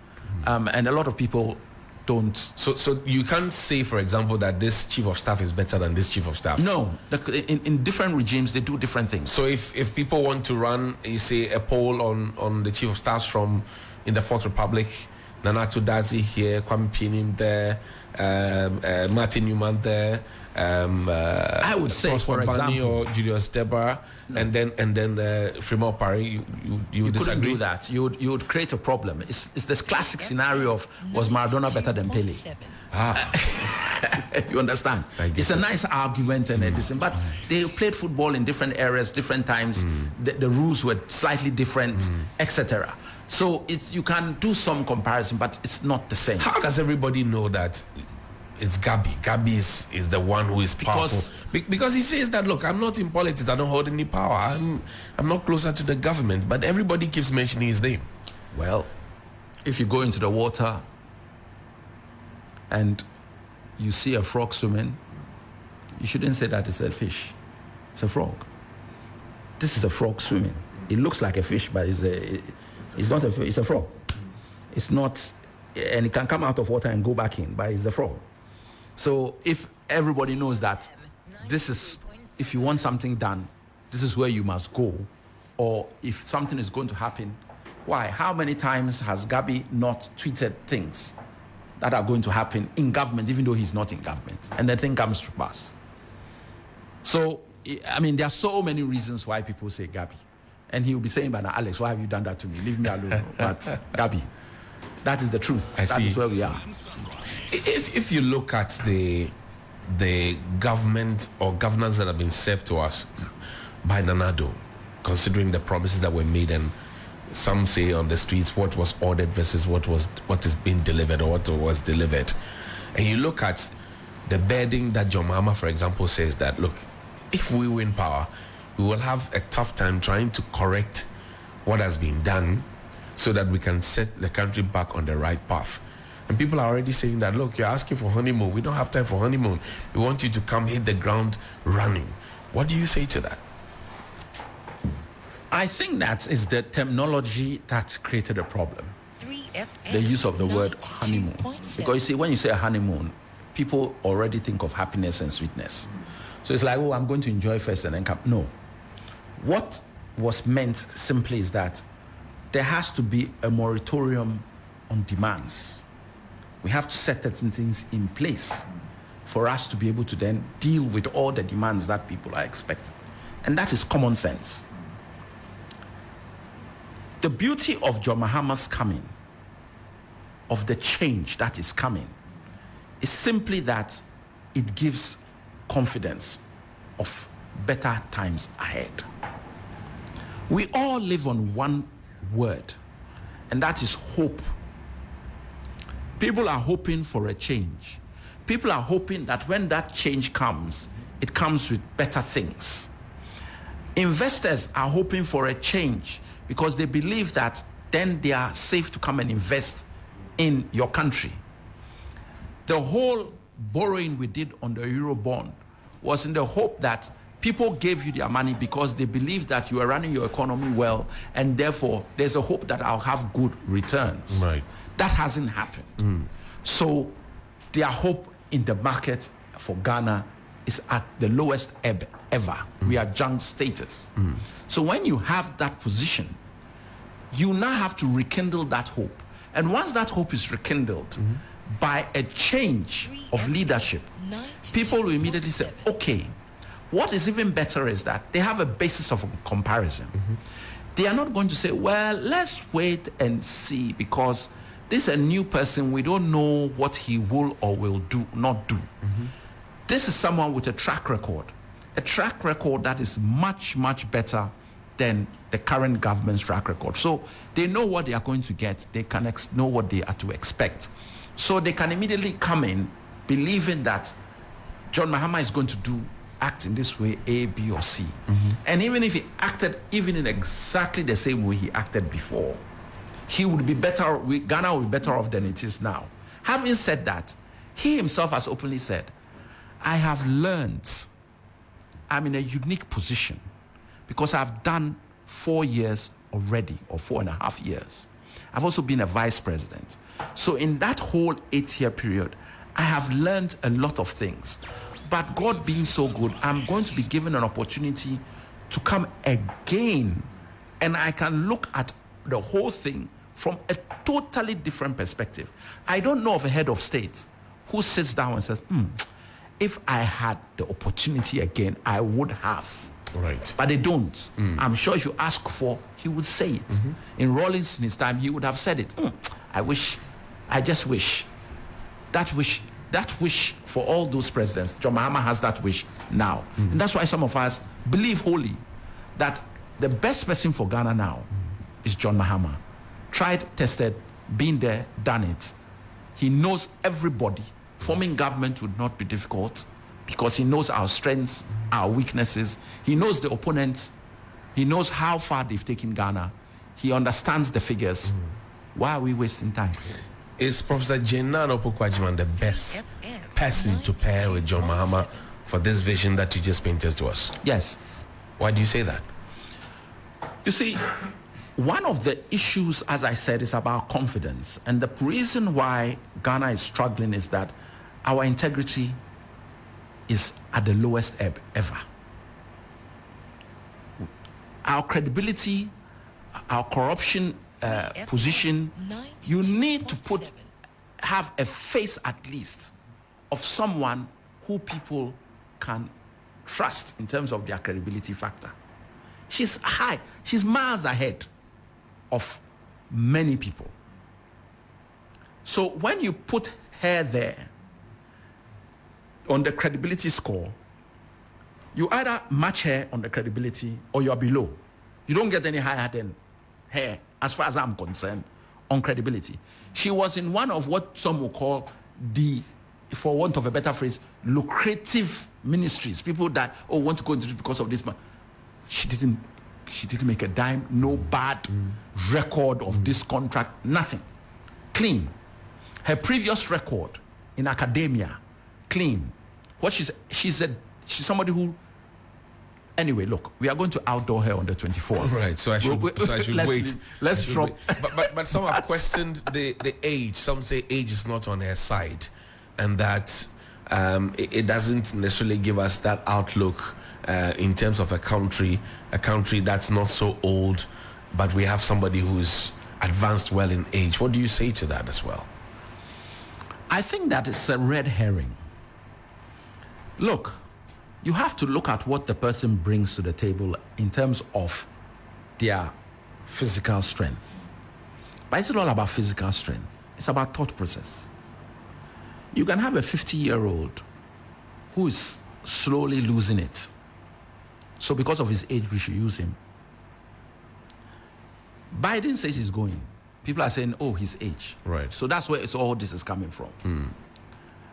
And a lot of people don't. So you can't say, for example, that this chief of staff is better than this chief of staff. No, in different regimes they do different things. So if people want to run, you say, a poll on the chief of staffs from in the Fourth Republic, Nanato Dazi here, Kwame Pinim there, Martin Newman there. I would say, for example, or Julius Deborah, and then Fremont Parry. You disagree? Couldn't do that. You would create a problem. It's this classic scenario of, was Maradona better than Pele? You understand? It's a nice argument and everything, but they played football in different eras, different times. The rules were slightly different, etc. So you can do some comparison, but it's not the same. How does everybody know that it's Gabi? Gabi is the one who is powerful. Because he says that, look, I'm not in politics, I don't hold any power, I'm not closer to the government, but everybody keeps mentioning his name. Well, if you go into the water and you see a frog swimming, you shouldn't say that it's a fish. It's a frog. This is a frog swimming. It looks like a fish, but it's not a fish, it's a frog. It's not, and it can come out of water and go back in, but it's a frog. So if everybody knows that this is, if you want something done, this is where you must go, or if something is going to happen, why? How many times has Gabi not tweeted things that are going to happen in government, even though he's not in government, and the thing comes to pass? So, I mean, there are so many reasons why people say Gabi. And he'll be saying, "But now, Alex, why have you done that to me? Leave me alone." But Gabi, that is the truth. That is where we are. If you look at the government or governance that have been served to us by Nanado, considering the promises that were made, and some say on the streets what was ordered versus what is being delivered or what was delivered, and you look at the bedding that John Mahama, for example, says that, look, if we win power, we will have a tough time trying to correct what has been done so that we can set the country back on the right path. And people are already saying that, look, you're asking for honeymoon. We don't have time for honeymoon. We want you to come hit the ground running. What do you say to that? I think that is the terminology that created a problem. The use of the word honeymoon. Because you see, when you say a honeymoon, people already think of happiness and sweetness. So it's like, oh, I'm going to enjoy first and then come. No. What was meant simply is that there has to be a moratorium on demands. We have to set certain things in place for us to be able to then deal with all the demands that people are expecting. And that is common sense. The beauty of John Mahama's coming, of the change that is coming, is simply that it gives confidence of better times ahead. We all live on one word, and that is hope. People are hoping for a change. People are hoping that when that change comes, it comes with better things. Investors are hoping for a change because they believe that then they are safe to come and invest in your country. The whole borrowing we did on the Eurobond was in the hope that people gave you their money because they believed that you are running your economy well, and therefore there's a hope that I'll have good returns. Right. That hasn't happened. So their hope in the market for Ghana is at the lowest ebb ever. We are junk status. So when you have that position, you now have to rekindle that hope. And once that hope is rekindled by a change of leadership, people will immediately say, okay, what is even better is that they have a basis of comparison. They are not going to say, well, let's wait and see because this is a new person. We don't know what he will or will not do. This is someone with a track record that is much, much better than the current government's track record. So they know what they are going to get. They can know what they are to expect. So they can immediately come in believing that John Mahama is going to act in this way, A, B, or C. And even if he acted even in exactly the same way he acted before, he would be better, Ghana would be better off than it is now. Having said that, he himself has openly said, I have learned I'm in a unique position because I've done 4 years already, or 4.5 years. I've also been a vice president. So in that whole 8-year period, I have learned a lot of things. But God being so good, I'm going to be given an opportunity to come again, and I can look at the whole thing from a totally different perspective. I don't know of a head of state who sits down and says, if I had the opportunity again, I would have. Right. But they don't. I'm sure if you ask for, he would say it. In Rawlings, in his time, he would have said it. I just wish. That wish for all those presidents, John Mahama has that wish now. And that's why some of us believe wholly that the best person for Ghana now is John Mahama. Tried, tested, been there, done it. He knows everybody. Forming government would not be difficult because he knows our strengths, our weaknesses. He knows the opponents. He knows how far they've taken Ghana. He understands the figures. Why are we wasting time? Is Professor Jenan Opoku-Agyeman the best person to pair with John Mahama for this vision that you just painted to us? Yes. Why do you say that? You see, one of the issues, as I said, is about confidence. And the reason why Ghana is struggling is that our integrity is at the lowest ebb ever. Our credibility, our corruption position, you need to have a face at least of someone who people can trust in terms of their credibility factor. She's high, she's miles ahead of many people. So when you put her there on the credibility score, you either match her on the credibility or you're below. You don't get any higher than her, as far as I'm concerned, on credibility. She was in one of what some will call the, for want of a better phrase, lucrative ministries. People that want to go into it because of this man. She didn't make a dime, no bad record of this contract, nothing. Clean. Her previous record in academia, clean. What she's somebody who, anyway, look, we are going to outdoor her on the 24th. Right, so I should wait. Let's drop. But some have questioned the age. Some say age is not on her side, and that it doesn't necessarily give us that outlook in terms of a country that's not so old, but we have somebody who's advanced well in age. What do you say to that as well? I think that it's a red herring. Look, you have to look at what the person brings to the table in terms of their physical strength. But it's not all about physical strength. It's about thought process. You can have a 50-year-old who is slowly losing it. So because of his age, we should use him. Biden says he's going. People are saying, oh, his age. Right. So that's where all this is coming from.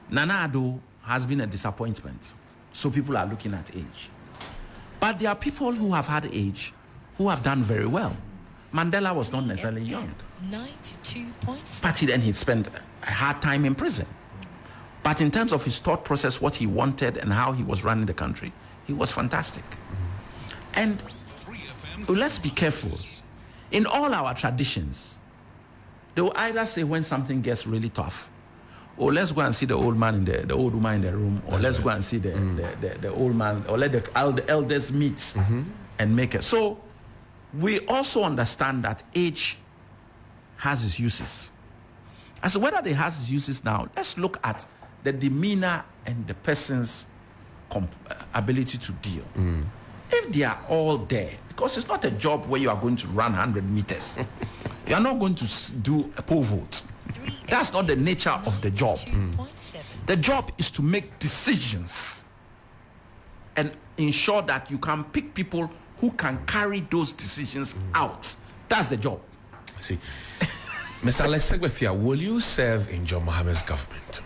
Nana Addo has been a disappointment. So people are looking at age. But there are people who have had age who have done very well. Mandela was not necessarily young. 92.7. But then he spent a hard time in prison. But in terms of his thought process, what he wanted and how he was running the country, he was fantastic. And let's be careful. In all our traditions, they will either say when something gets really tough, or let's go and see the old man in the old woman in the room, or let's go and see the old man, or let the elders meet and make it. So we also understand that age has its uses. As to whether it has its uses now, let's look at the demeanor and the person's ability to deal. If they are all there, because it's not a job where you are going to run 100 meters. You are not going to do a pole vault. That's not the nature of the job. The job is to make decisions and ensure that you can pick people who can carry those decisions out. That's the job. See, Mr. Alex Segbefia, will you serve in John Mahama's government?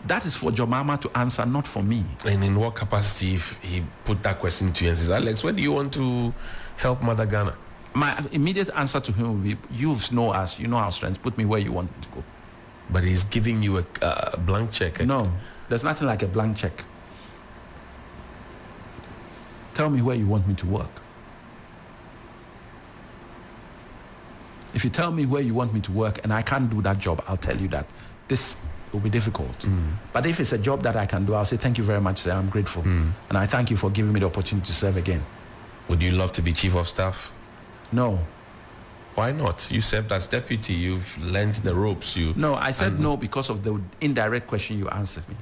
That is for John Mahama to answer, not for me. And in what capacity, if he put that question to you and says, Alex, where do you want to help Mother Ghana? My immediate answer to him will be, you know us, you know our strengths, put me where you want me to go. But he's giving you a blank check. No, there's nothing like a blank check. Tell me where you want me to work. If you tell me where you want me to work and I can't do that job, I'll tell you that this will be difficult. But if it's a job that I can do, I'll say, thank you very much, sir, I'm grateful. And I thank you for giving me the opportunity to serve again. Would you love to be chief of staff? No. Why not? You served as deputy. You've learned the ropes. No, I said no because of the indirect question you answered me.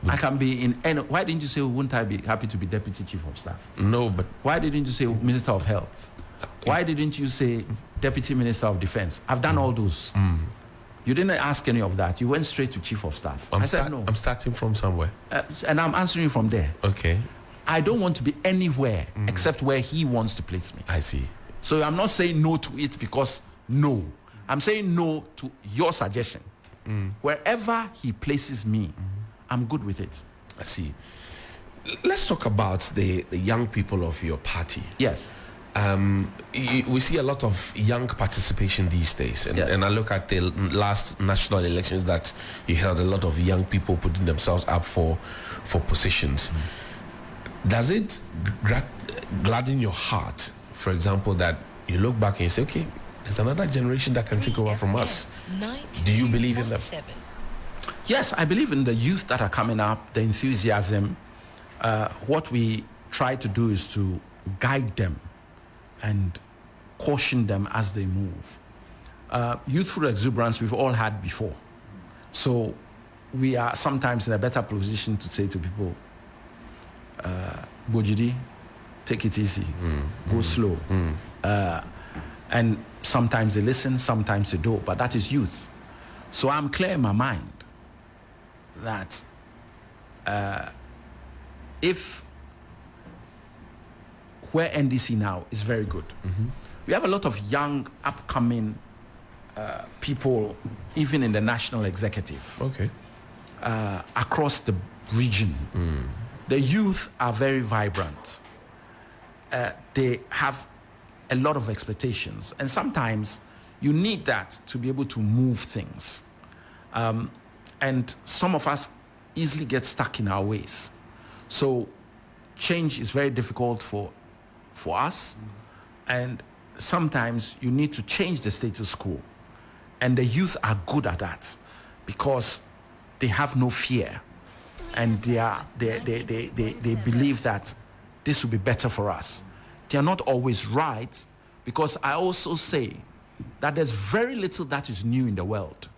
I can be in any... Why didn't you say, wouldn't I be happy to be deputy chief of staff? No, but... Why didn't you say minister of health? Why didn't you say deputy minister of defense? I've done all those. You didn't ask any of that. You went straight to chief of staff. I said no. I'm starting from somewhere. And I'm answering you from there. Okay. I don't want to be anywhere except where he wants to place me. I see. So I'm not saying no to it because no. I'm saying no to your suggestion. Wherever he places me, I'm good with it. I see. Let's talk about the young people of your party. Yes. We see a lot of young participation these days, and I look at the last national elections that you held, a lot of young people putting themselves up for positions. Does it gladden your heart, for example, that you look back and you say, okay, there's another generation that can take over from us? Do you believe in them? Yes, I believe in the youth that are coming up, the enthusiasm. What we try to do is to guide them and caution them as they move. Youthful exuberance we've all had before. So we are sometimes in a better position to say to people, Bojidi, take it easy, go slow. And sometimes they listen, sometimes they don't, but that is youth. So I'm clear in my mind that if where NDC now is very good, we have a lot of young, upcoming people, even in the national executive, across the region. The youth are very vibrant. They have a lot of expectations, and sometimes you need that to be able to move things. And some of us easily get stuck in our ways. So change is very difficult for us, and sometimes you need to change the status quo. And the youth are good at that because they have no fear, and they believe that this will be better for us. They are not always right, because I also say that there's very little that is new in the world.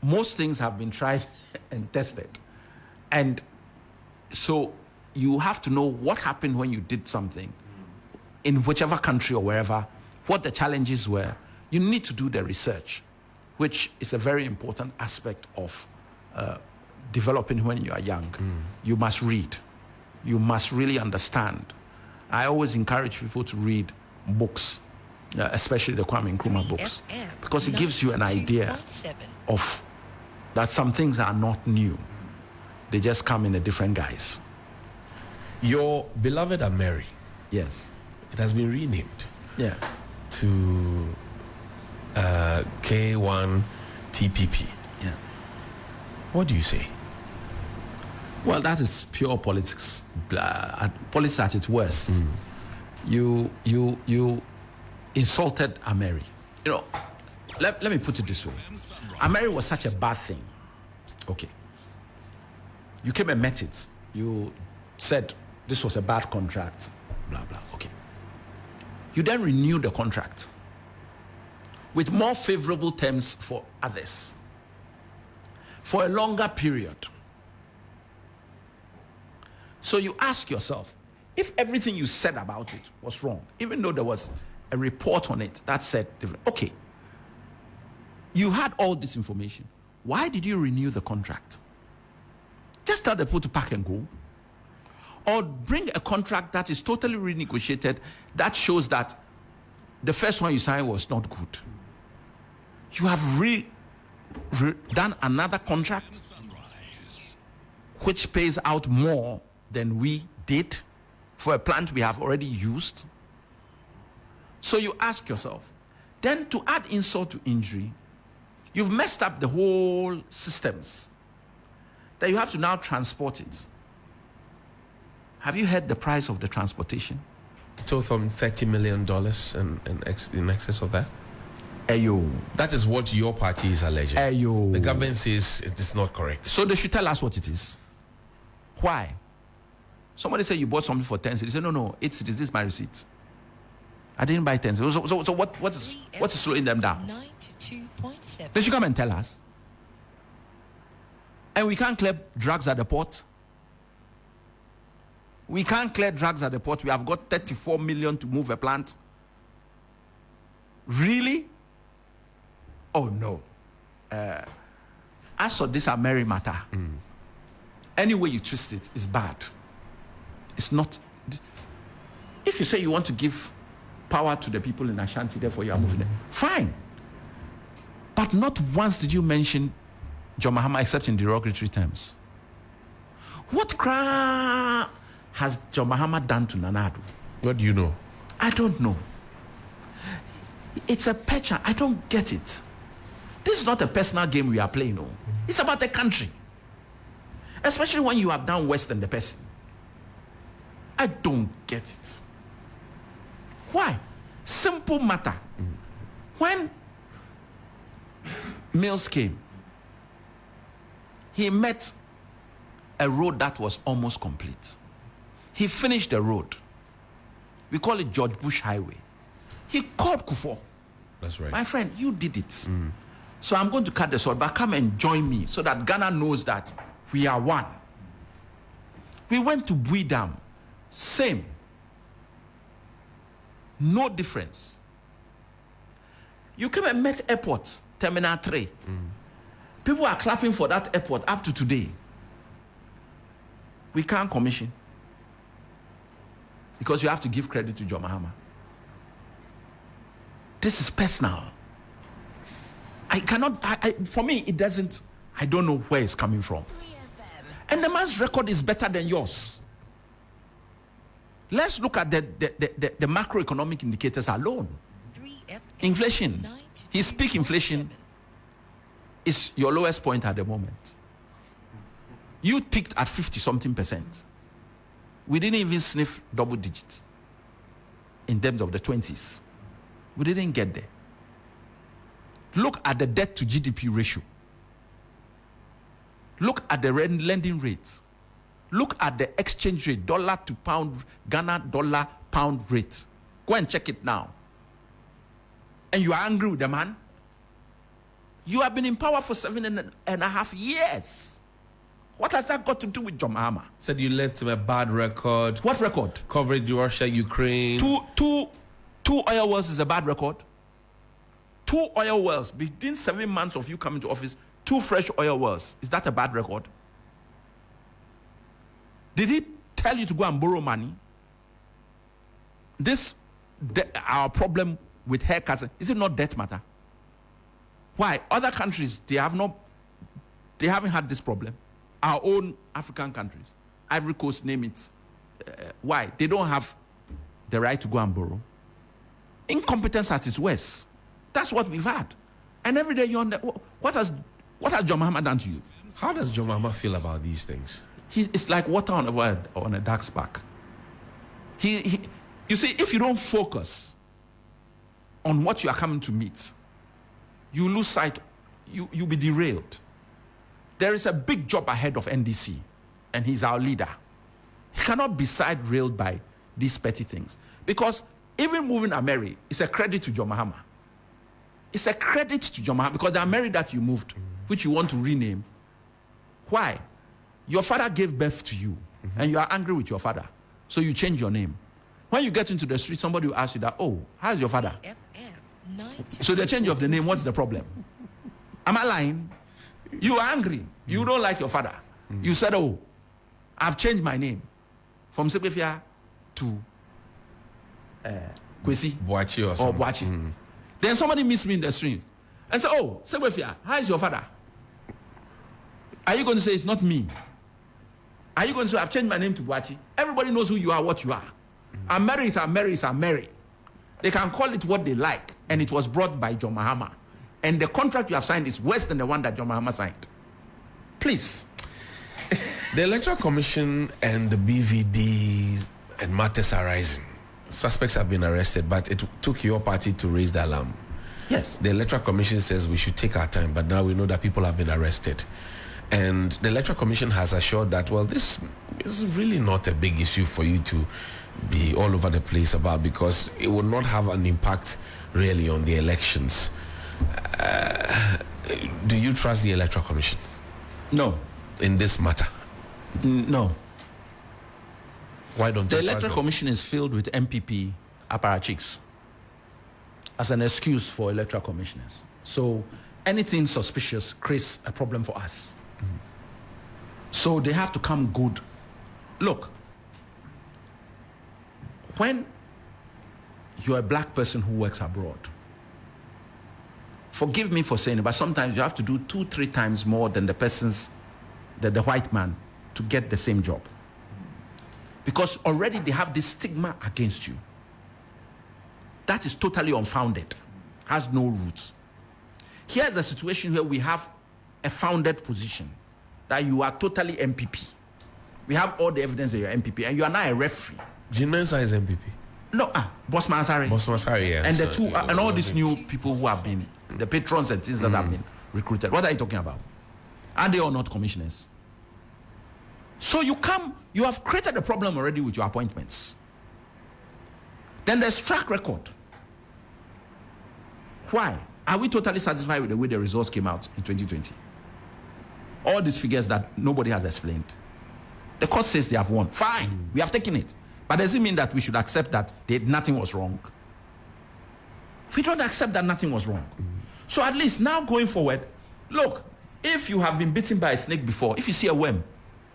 Most things have been tried and tested. And so you have to know what happened when you did something in whichever country or wherever, what the challenges were. You need to do the research, which is a very important aspect of developing when you are young. You must read. You must really understand. I always encourage people to read books, especially the Kwame Nkrumah books, because it gives you an idea of that some things are not new. They just come in a different guise. Your beloved Ameri, yes, it has been renamed, to K1 TPP. Yeah. What do you say? Well, that is pure politics. Politics at its worst. You insulted Ameri. You know, let me put it this way. Ameri was such a bad thing. Okay. You came and met it. You said this was a bad contract. Blah, blah. Okay. You then renewed the contract with more favorable terms for others for a longer period. So you ask yourself, if everything you said about it was wrong, even though there was a report on it that said different, okay, you had all this information. Why did you renew the contract? Just tell the people to pack and go. Or bring a contract that is totally renegotiated that shows that the first one you signed was not good. You have done another contract which pays out more than we did for a plant we have already used. So you ask yourself, then to add insult to injury, you've messed up the whole systems that you have to now transport it. Have you heard the price of the transportation? So from $30 million in excess of that? Ayo. That is what your party is alleging. Ayo. The government says it is not correct. So they should tell us what it is. Why? Somebody said you bought something for 10 cedis. They say, no, 8 cedis. This is my receipt. I didn't buy 10. So what's slowing them down? 92.7. They should come and tell us. And we can't clear drugs at the port. We can't clear drugs at the port. We have got 34 million to move a plant. Really? Oh no. As for this Mary matter, any way you twist it is bad. It's not. If you say you want to give power to the people in Ashanti, therefore you are moving them, fine. But not once did you mention John Mahama except in derogatory terms. What crime has John Mahama done to Nana Addo? What do you know? I don't know. It's a picture. I don't get it. This is not a personal game we are playing. No. It's about the country. Especially when you have done worse than the person. I don't get it. Why? Simple matter. When Mills came, he met a road that was almost complete. He finished the road. We call it George Bush Highway. He called Kufuor. That's right. My friend, you did it. So I'm going to cut the sword, but come and join me so that Ghana knows that we are one. We went to Bui Dam. Same. No difference. You came and met airport, Terminal 3. People are clapping for that airport up to today. We can't commission. Because you have to give credit to John Mahama. This is personal. I cannot, for me, it doesn't, I don't know where it's coming from. And the man's record is better than yours. Let's look at the macroeconomic indicators alone. Inflation. His peak inflation is your lowest point at the moment. You peaked at 50-something%. We didn't even sniff double digits in terms of the 20s. We didn't get there. Look at the debt to GDP ratio. Look at the lending rates. Look at the exchange rate, dollar to pound, Ghana dollar pound rate. Go and check it now. And you are angry with the man? You have been in power for 7.5 years. What has that got to do with John Mahama? Said you led to a bad record. What record? Coverage Russia, Ukraine. Two oil wells is a bad record. 2 oil wells within 7 months of you coming to office. 2 fresh oil wells. Is that a bad record? Did he tell you to go and borrow money? Our problem with haircuts, is it not debt matter? Why? Other countries, they haven't had this problem. Our own African countries, Ivory Coast, name it. Why? They don't have the right to go and borrow. Incompetence at its worst. That's what we've had. And every day you're on what has John Mahama done to you? How does John Mahama feel about these things? It's like water on a dark spark. You see, if you don't focus on what you are coming to meet, you lose sight, you'll be derailed. There is a big job ahead of NDC, and he's our leader. He cannot be side-railed by these petty things. Because even moving Ameri is a credit to John Mahama. It's a credit to John Mahama because the Ameri that you moved, which you want to rename, why? Your father gave birth to you, and you are angry with your father. So you change your name. When you get into the street, somebody will ask you that, oh, how's your father? So the change of the name, what's the problem? Am I lying? You are angry. You don't like your father. You said, oh, I've changed my name from Segbefia to Kwesi Boachi or something. Boachi. Then somebody meets me in the street and say, oh, Segbefia, how is your father? Are you going to say it's not me? Are you going to say I've changed my name to Boachi? Everybody knows who you are, what you are. Ameri is Ameri. They can call it what they like, and it was brought by John Mahama. And the contract you have signed is worse than the one that John Mahama signed. Please. The Electoral Commission and the BVD and matters are rising. Suspects have been arrested, but it took your party to raise the alarm. Yes. The Electoral Commission says we should take our time, but now we know that people have been arrested. And the Electoral Commission has assured that, well, this is really not a big issue for you to be all over the place about, because it will not have an impact really on the elections. Do you trust the Electoral Commission? No. In this matter? No. Why don't the you trust Electoral them? Commission is filled with MPP apparatchiks as an excuse for electoral commissioners. So anything suspicious creates a problem for us. So they have to come good. Look, when you're a black person who works abroad, forgive me for saying it, but sometimes you have to do 2-3 times more than the white man to get the same job. Because already they have this stigma against you. That is totally unfounded, has no roots. Here's a situation where we have a founded position, that you are totally MPP. We have all the evidence that you're MPP, and you are now a referee. Jinensa is MPP. No, Bossman Asare. Bossman Asare, yeah. And the So, two, and all these new people who have been, the patrons and things that have been recruited. What are you talking about? Are they all not commissioners? So you have created a problem already with your appointments. Then there's track record. Why? Are we totally satisfied with the way the results came out in 2020? All these figures that nobody has explained. The court says they have won. Fine, we have taken it. But does it mean that we should accept that nothing was wrong? We don't accept that nothing was wrong. So at least now going forward, look, if you have been bitten by a snake before, if you see a worm,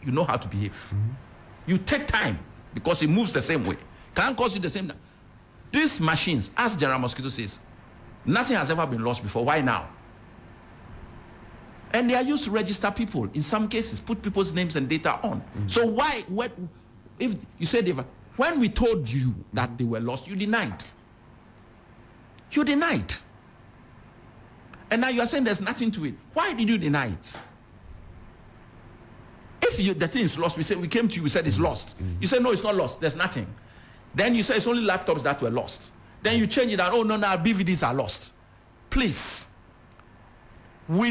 you know how to behave. You take time because it moves the same way. Can't cause you the same. These machines, as General Mosquito says, nothing has ever been lost before. Why now? And they are used to register people. In some cases, put people's names and data on. So why, if you said, when we told you that they were lost, you denied. You denied. And now you are saying there's nothing to it. Why did you deny it? If the thing is lost, we came to you, we said it's lost. You say, no, it's not lost, there's nothing. Then you say it's only laptops that were lost. Then you change it and, oh, no, now BVDs are lost. Please.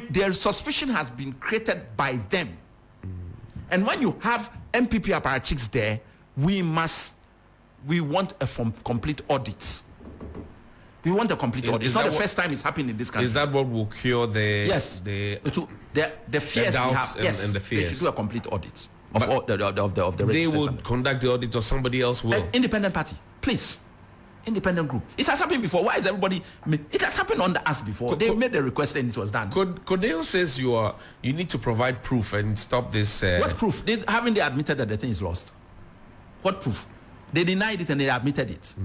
Their suspicion has been created by them. And when you have MPP apparatchiks there, we want a complete audit. We want a complete audit. It's not the first time it's happened in this country. Is that what will cure the yes the fears we have? Yes, and the fears? They should do a complete audit of the They will registration. conduct the audit, or somebody else will. An independent party, please. Independent group. It has happened before. Why is everybody? It has happened under us before. They made the request and it was done. Codeo says you need to provide proof and stop this. What proof? Haven't they admitted that the thing is lost? What proof? They denied it and they admitted it.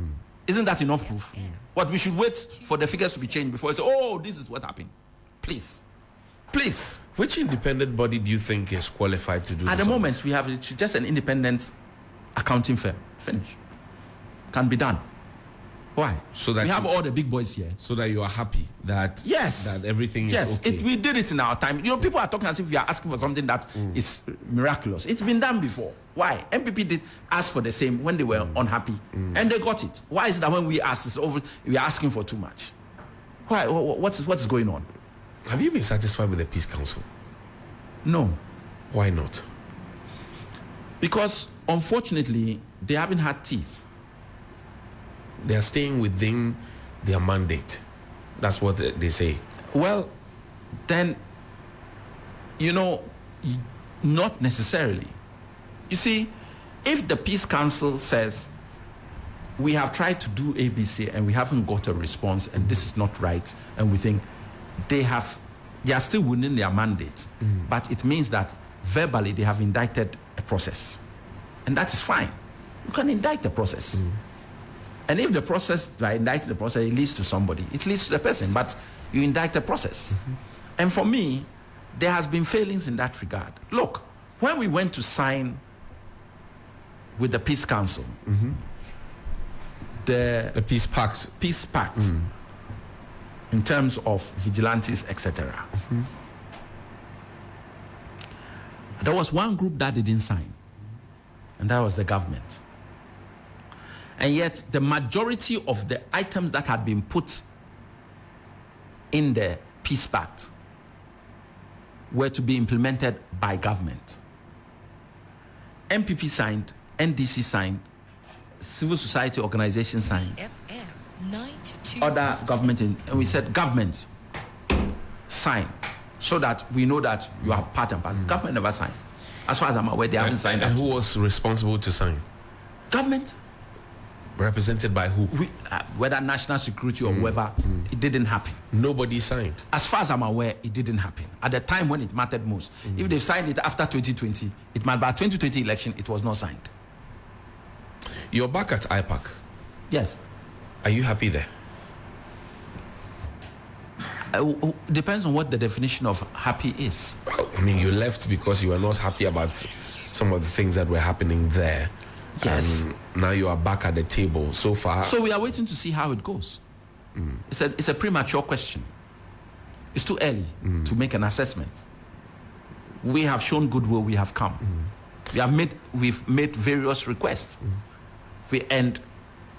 Isn't that enough proof? What, we should wait for the figures to be changed before we say, oh, this is what happened? Please. Please. Which independent body do you think is qualified to do this? At the moment, we have just an independent accounting firm. Finish. Can be done. Why? So that we have all the big boys here. So that you are happy that that everything is okay. We did it in our time. People are talking as if we are asking for something that is miraculous. It's been done before. Why? MPP did ask for the same when they were unhappy, and they got it. Why is it that when we ask this over, we are asking for too much? Why? What's going on? Have you been satisfied with the Peace Council? No. Why not? Because unfortunately, they haven't had teeth. They are staying within their mandate. That's what they say. Well, then, not necessarily. You see, if the Peace Council says, we have tried to do ABC and we haven't got a response and this is not right, and we think they are still within their mandate, but it means that verbally they have indicted a process. And that is fine. You can indict a process. And if the process, by indicting the process, it leads to somebody, it leads to the person, but you indict the process. And for me, there has been failings in that regard. Look, when we went to sign with the Peace Council, the Peace Pact, in terms of vigilantes, etc., there was one group that didn't sign, and that was the government. And yet, the majority of the items that had been put in the Peace Pact were to be implemented by government. MPP signed, NDC signed, civil society organizations signed, FM 92. other government, and we said government sign so that we know that you are part and parcel. Government never signed. As far as I'm aware, they haven't signed. And who was responsible to sign? Government. Represented by who? Whether national security or whoever, it didn't happen. Nobody signed. As far as I'm aware, it didn't happen. At the time when it mattered most. If they signed it after 2020, it might by 2020 election, it was not signed. You're back at IPAC. Yes. Are you happy there? Depends on what the definition of happy is. Well, I mean, you left because you were not happy about some of the things that were happening there. Yes. And now you are back at the table. So far. So we are waiting to see how it goes. It's a premature question. It's too early to make an assessment. We have shown goodwill. We have come. We've made various requests. And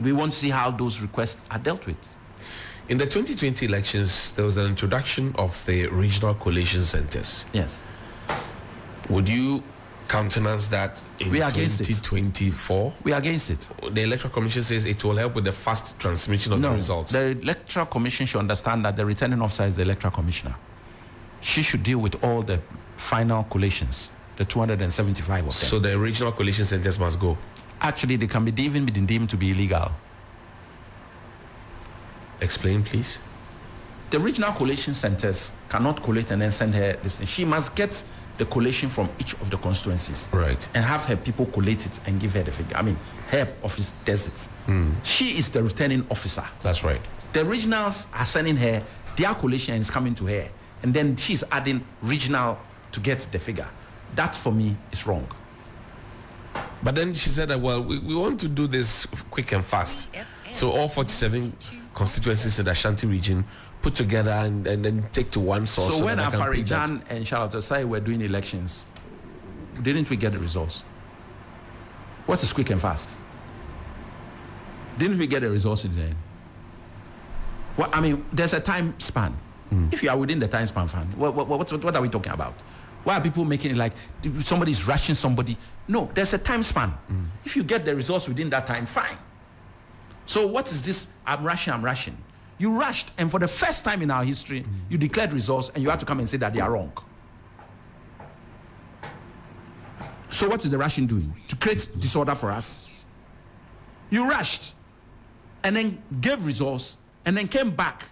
we want to see how those requests are dealt with. In the 2020 elections, there was an introduction of the regional collation centers. Yes. Would you countenance that in We are against it. 2024? We are against it. The Electoral Commission says it will help with the fast transmission of the results. The Electoral Commission should understand that the returning officer is the Electoral Commissioner. She should deal with all the final collations, the 275 of them. So the regional collation centers must go. Actually, they can be even be deemed to be illegal. Explain, please. The regional collation centers cannot collate and then send her this thing. She must get the collation from each of the constituencies. Right. And have her people collate it and give her the figure. I mean, her office does it. She is the returning officer. That's right. The regionals are sending her, their collation is coming to her. And then she's adding regional to get the figure. That, for me, is wrong. But then she said that, well, we want to do this quick and fast. So all 47 constituencies in the Ashanti region put together and then take to one source. So when that I can Afarijan and Charlotte Osai were doing elections, didn't we get the results? What is quick and fast? Didn't we get the results in the end? Well, I mean, there's a time span. If you are within the time span, what are we talking about? Why are people making it like somebody's rushing somebody? No, there's a time span. If you get the results within that time, fine. So what is this? I'm rushing. You rushed, and for the first time in our history, you declared results, and you have to come and say that they are wrong. So what is the rushing doing? To create disorder for us? You rushed, and then gave results, and then came back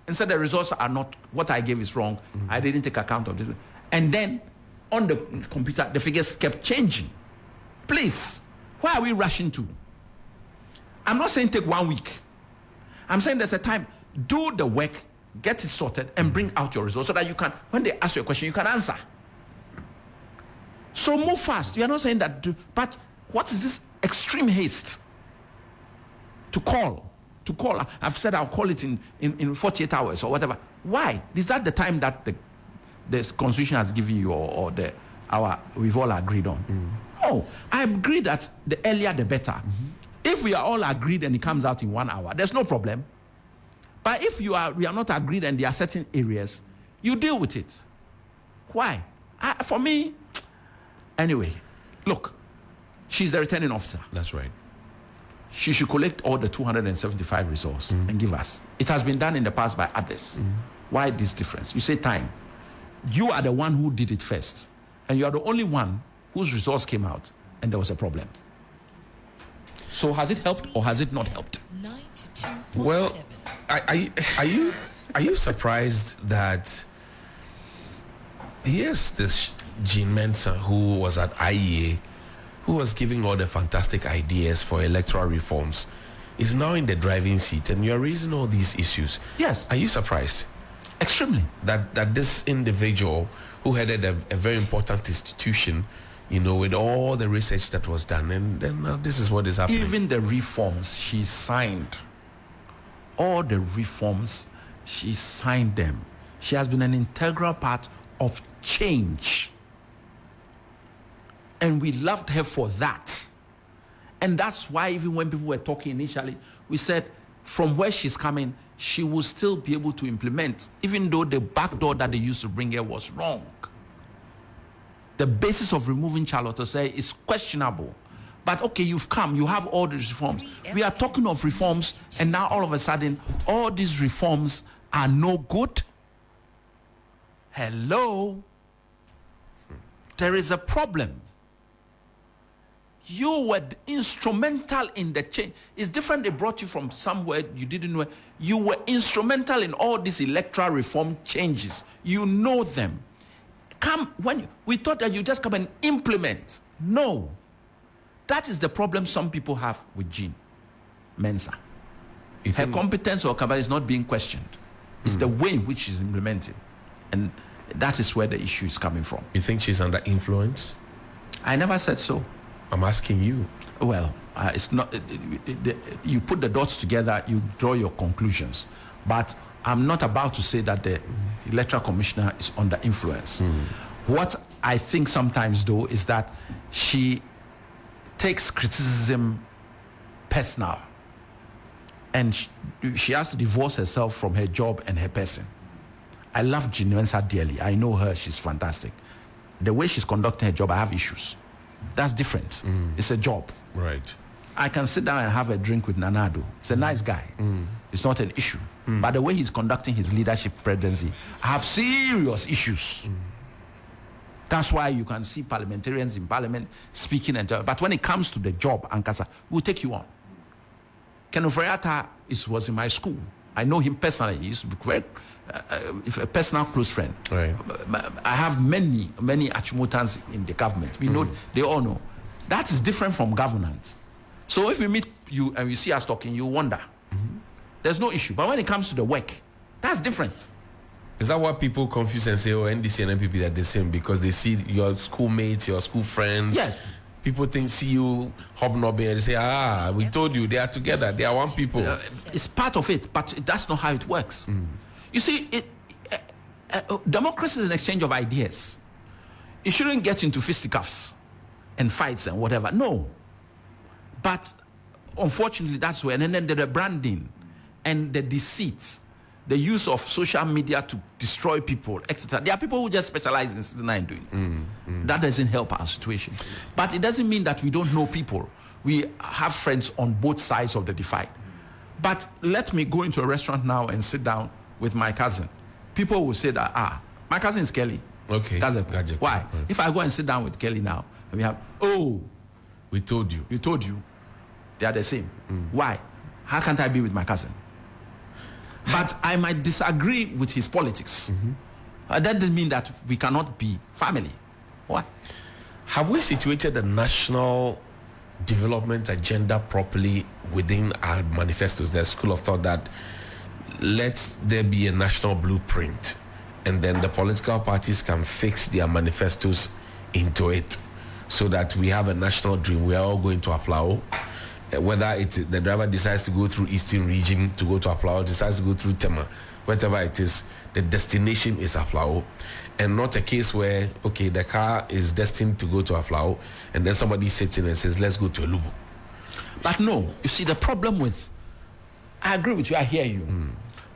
and said the results are not, what I gave is wrong. I didn't take account of this. And then on the computer, the figures kept changing. Please, why are we rushing to? I'm not saying take 1 week. I'm saying there's a time. Do the work, get it sorted, and bring out your results so that you can, when they ask you a question, you can answer. So move fast. We are not saying that, but what is this extreme haste? To call. I've said I'll call it in 48 hours or whatever. Why? Is that the time that the Constitution has given you or we've all agreed on? No, I agree that the earlier the better. If we are all agreed and it comes out in 1 hour, there's no problem. But if we are not agreed and there are certain areas, you deal with it. Why? For me, anyway, look, she's the returning officer. That's right. She should collect all the 275 results and give us. It has been done in the past by others. Why this difference? You say time. You are the one who did it first. And you are the only one whose results came out and there was a problem. So has it helped or has it not helped? 92.7. Well, are you surprised that yes, this Jean Mensah, who was at IEA, who was giving all the fantastic ideas for electoral reforms, is now in the driving seat and you're raising all these issues? Yes. Are you surprised? Extremely. That this individual who headed a very important institution, with all the research that was done, and then now this is what is happening. Even the reforms she signed, all the reforms, she signed them. She has been an integral part of change. And we loved her for that. And that's why even when people were talking initially, we said from where she's coming, she will still be able to implement, even though the back door that they used to bring her was wrong. the basis of removing Charlotte Osei is questionable. But okay, you've come, you have all these reforms. We are talking of reforms, and now all of a sudden, all these reforms are no good. Hello? There is a problem. You were instrumental in the change. It's different, they brought you from somewhere you didn't know. You were instrumental in all these electoral reform changes. You know them. We thought that you just come and implement. No. That is the problem some people have with Jean Mensah. Her competence or capability is not being questioned. It's the way in which she's implementing. And that is where the issue is coming from. You think she's under influence? I never said so. I'm asking you. Well, it's not. You put the dots together, you draw your conclusions. But I'm not about to say that the Electoral Commissioner is under influence. What I think sometimes, though, is that she takes criticism personal, and she has to divorce herself from her job and her person. I love Jean Mensah dearly. I know her, she's fantastic. The way she's conducting her job, I have issues. That's different. It's a job. Right. I can sit down and have a drink with Nanado. He's a nice guy. It's not an issue. But the way he's conducting his leadership presidency, I have serious issues. That's why you can see parliamentarians in parliament speaking. But when it comes to the job, Ankasa, we'll take you on. Ken Oforiatta was in my school. I know him personally. He used to be very, a personal close friend. Right. I have many Achimotans in the government. We know, they all know. That is different from governance. So if we meet you and you see us talking, you wonder. There's no issue. But when it comes to the work, that's different. Is that why people confuse and say, oh, NDC and NPP are the same? Because they see your schoolmates, your school friends. Yes. People see you hobnobbing and they say, we told you, they are together. They are one people. It's part of it, but that's not how it works. You see, democracy is an exchange of ideas. It shouldn't get into fisticuffs and fights and whatever. No. But unfortunately, that's where. And then the branding and the deceit, the use of social media to destroy people, etc. There are people who just specialize in sitting and doing it. That doesn't help our situation. But it doesn't mean that we don't know people. We have friends on both sides of the divide. But let me go into a restaurant now and sit down with my cousin. People will say that, my cousin is Kelly. Okay. That's a gotcha. Why? Right. If I go and sit down with Kelly now, and we have, we told you. we told you, they are the same. Why? How can't I be with my cousin? But I might disagree with his politics. That doesn't mean that we cannot be family. What? Have we situated the national development agenda properly within our manifestos? There's a school of thought that let there be a national blueprint, and then the political parties can fix their manifestos into it, so that we have a national dream. We are all going to Aflao. Whether it's the driver decides to go through Eastern region to go to Aflao, decides to go through Tema, whatever it is, the destination is Aflao, and not a case where, okay, the car is destined to go to Aflao, and then somebody sits in and says, let's go to Elubu. But no, you see, the problem with, I agree with you, I hear you.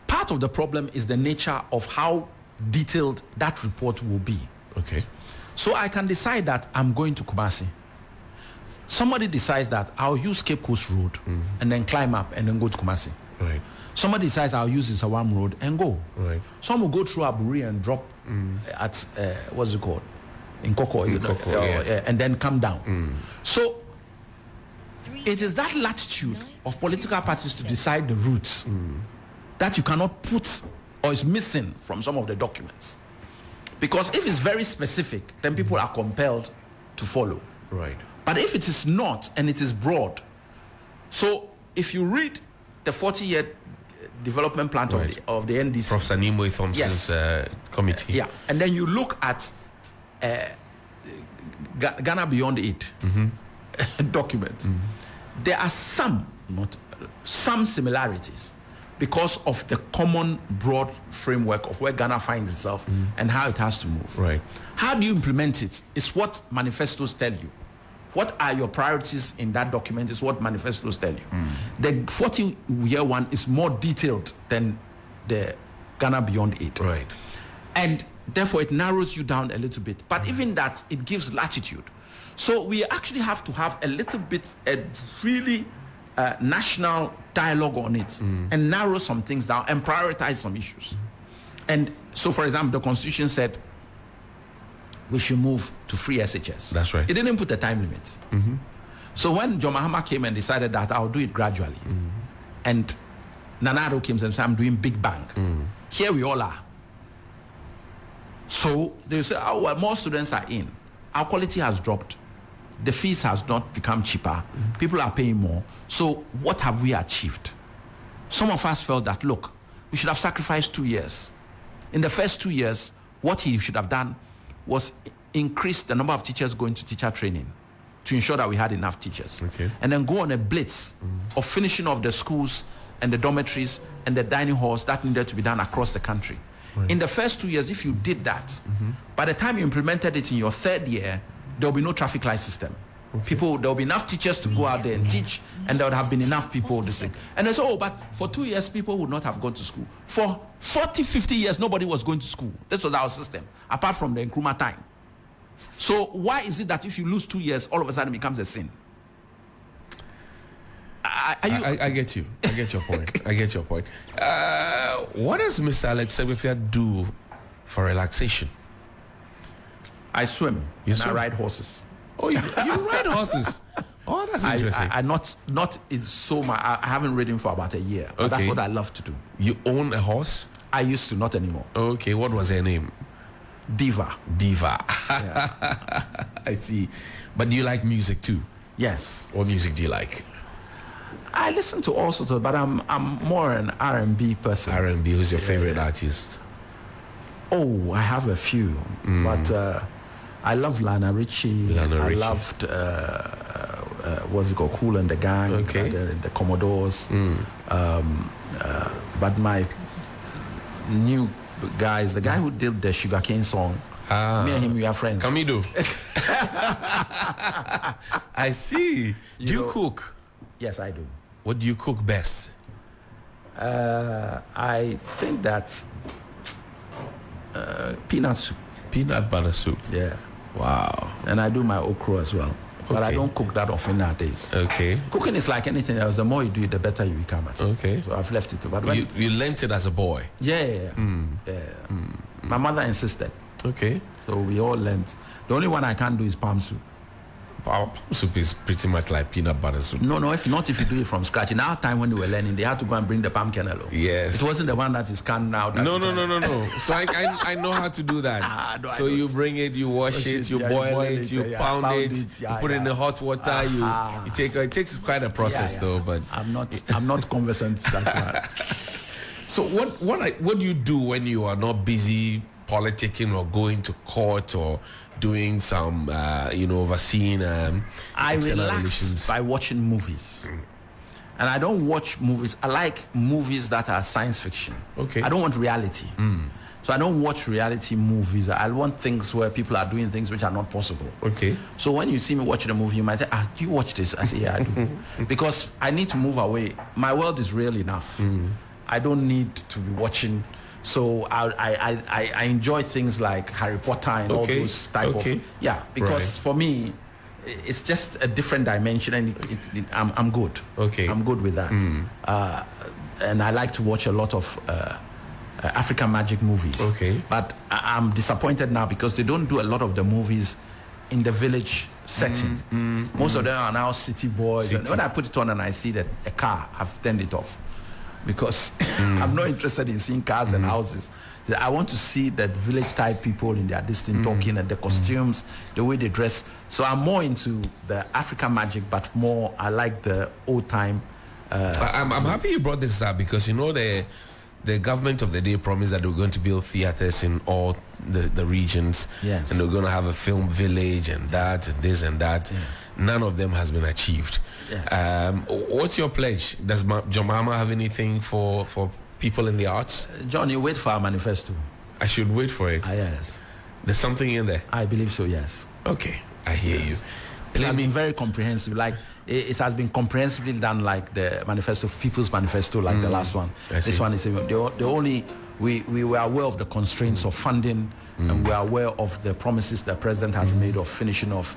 Part of the problem is the nature of how detailed that report will be. Okay. So I can decide that I'm going to Kumasi. Somebody decides that I'll use Cape Coast Road and then climb up and then go to Kumasi. Right. Somebody decides I'll use the Sawam Road and go. Right. Some will go through Aburi and drop at, what's it called? In Koko. And then come down. So it is that latitude of political parties to decide the routes that you cannot put or is missing from some of the documents. Because if it's very specific, then people are compelled to follow. Right. But if it is not, and it is broad, so if you read the 40-year development plan of the NDC, Professor Nimoy Thompson's committee. Yeah, and then you look at Ghana Beyond Aid document, there are some similarities because of the common broad framework of where Ghana finds itself and how it has to move. Right. How do you implement it is what manifestos tell you. What are your priorities in that document is what manifestos tell you. The 40-year one is more detailed than the Ghana Beyond Aid. Right. And Therefore, it narrows you down a little bit. But even that, it gives latitude. So we actually have to have a little bit, a really national dialogue on it and narrow some things down and prioritize some issues. And so, for example, the Constitution said we should move to free SHS. That's right. It didn't put a time limit. So when John Mahama came and decided that I'll do it gradually, and Nana Addo came and said, I'm doing Big Bang. Here we all are. So they say, oh, well, more students are in. Our quality has dropped. The fees has not become cheaper. People are paying more. So what have we achieved? Some of us felt that, look, we should have sacrificed 2 years. In the first 2 years, what he should have done was increase the number of teachers going to teacher training to ensure that we had enough teachers. Okay. And then go on a blitz of finishing off the schools and the dormitories and the dining halls that needed to be done across the country. Right. In the first 2 years, if you did that, by the time you implemented it in your third year, there will be no traffic light system. Okay. There will be enough teachers to go out there and teach, and there would have been enough people to sing. And they say, oh, but for 2 years, people would not have gone to school. For 40, 50 years, nobody was going to school. This was our system, apart from the Nkrumah time. So why is it that if you lose 2 years, all of a sudden it becomes a sin? I get you. I get your point. I get your point. What does Mr. Segbefia do for relaxation? I swim. I ride horses. Oh, you ride horses? Oh, that's interesting. I not in so much. I haven't ridden for about a year. But that's what I love to do. You own a horse? I used to, not anymore. Okay, what was her name? Diva. Yeah. I see. But do you like music too? Yes. What music do you like? I listen to all sorts of, but I'm more an R&B person. R&B. Who's your favorite artist? Oh, I have a few, but I love Lana Richie. I loved what's it called, Kool and the Gang. Okay. The Commodores. But my new guy is the guy who did the Sugarcane song. Me and him, we are friends. Kamido. I see. Do you cook? Yes, I do. What do you cook best? I think that peanut soup. Peanut butter soup. Yeah. Wow. And I do my okra as well. But I don't cook that often nowadays. Okay. Cooking is like anything else. The more you do it, the better you become at it. Okay. So I've left it. But you learned it as a boy? Yeah. My mother insisted. Okay. So we all learned. The only one I can't do is palm soup. Palm soup is pretty much like peanut butter soup. No, if you do it from scratch. In our time when they were learning, they had to go and bring the palm kernel. Yes. It wasn't the one that is canned now. No. So I know how to do that. So you bring it, you wash it, you boil it, you pound it, you put it in the hot water. You take it. It takes quite a process though. But I'm not conversant to that one. So what do you do when you are not busy politicking or going to court or doing some overseeing I relax by watching movies. And I don't watch movies. I like movies that are science fiction. Okay. I don't want reality. So I don't watch reality movies. I want things where people are doing things which are not possible. Okay. So when you see me watching a movie, you might say, do you watch this? I say, yeah, I do. Because I need to move away. My world is real enough. I don't need to be watching. So I enjoy things like Harry Potter and all those type of because for me it's just a different dimension and I'm good. I'm good with that. And I like to watch a lot of African magic movies. But I'm disappointed now because they don't do a lot of the movies in the village setting. Most of them are now city boys. And when I put it on and I see that a car, I've turned it off. Because I'm not interested in seeing cars and houses. I want to see the village type people in their distant talking and the costumes, the way they dress. So I'm more into the African magic, but more I like the old time. I'm happy you brought this up because the government of the day promised that they were going to build theaters in all the regions. Yes. And they're going to have a film village and that and this and that. Yeah. None of them has been achieved. Yes. What's your pledge? Does John Mahama have anything for people in the arts? John, you wait for our manifesto. I should wait for it? Yes. There's something in there? I believe so, yes. Okay, I hear you. It has been very comprehensive. Like, it has been comprehensively done like the manifesto, People's Manifesto, like the last one. This one is the only we were aware of the constraints of funding, and we are aware of the promises the president has made of finishing off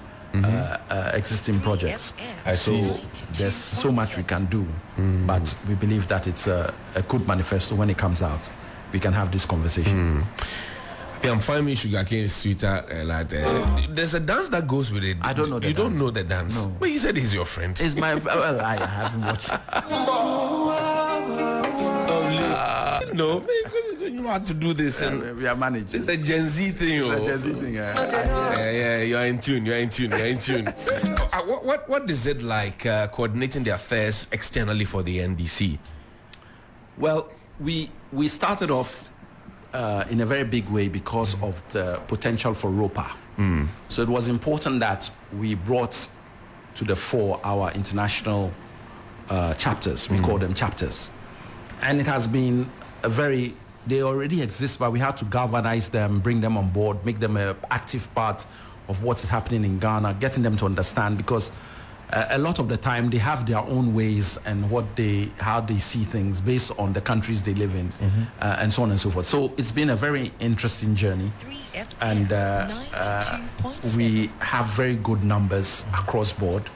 existing projects. So there's so much we can do, but we believe that it's a good manifesto. When it comes out, we can have this conversation. Yeah, I'm finding sugarcane is sweeter. There's a dance that goes with it. I don't know the You dance. don't know the dance? No. Well, you said he's your friend. It's my well, I haven't watched it. No, you know how to do this. And We are managing. it's a Gen Z thing. It's a Gen Z thing. Yeah, you're in tune. What is it like coordinating the affairs externally for the NDC? Well, we started off in a very big way because of the potential for ROPA. So it was important that we brought to the fore our international chapters. We call them chapters. And it has been they already exist, but we had to galvanize them, bring them on board, make them an active part of what's happening in Ghana, getting them to understand, because a lot of the time they have their own ways and how they see things based on the countries they live in, and so on and so forth. So it's been a very interesting journey, and we have very good numbers across board.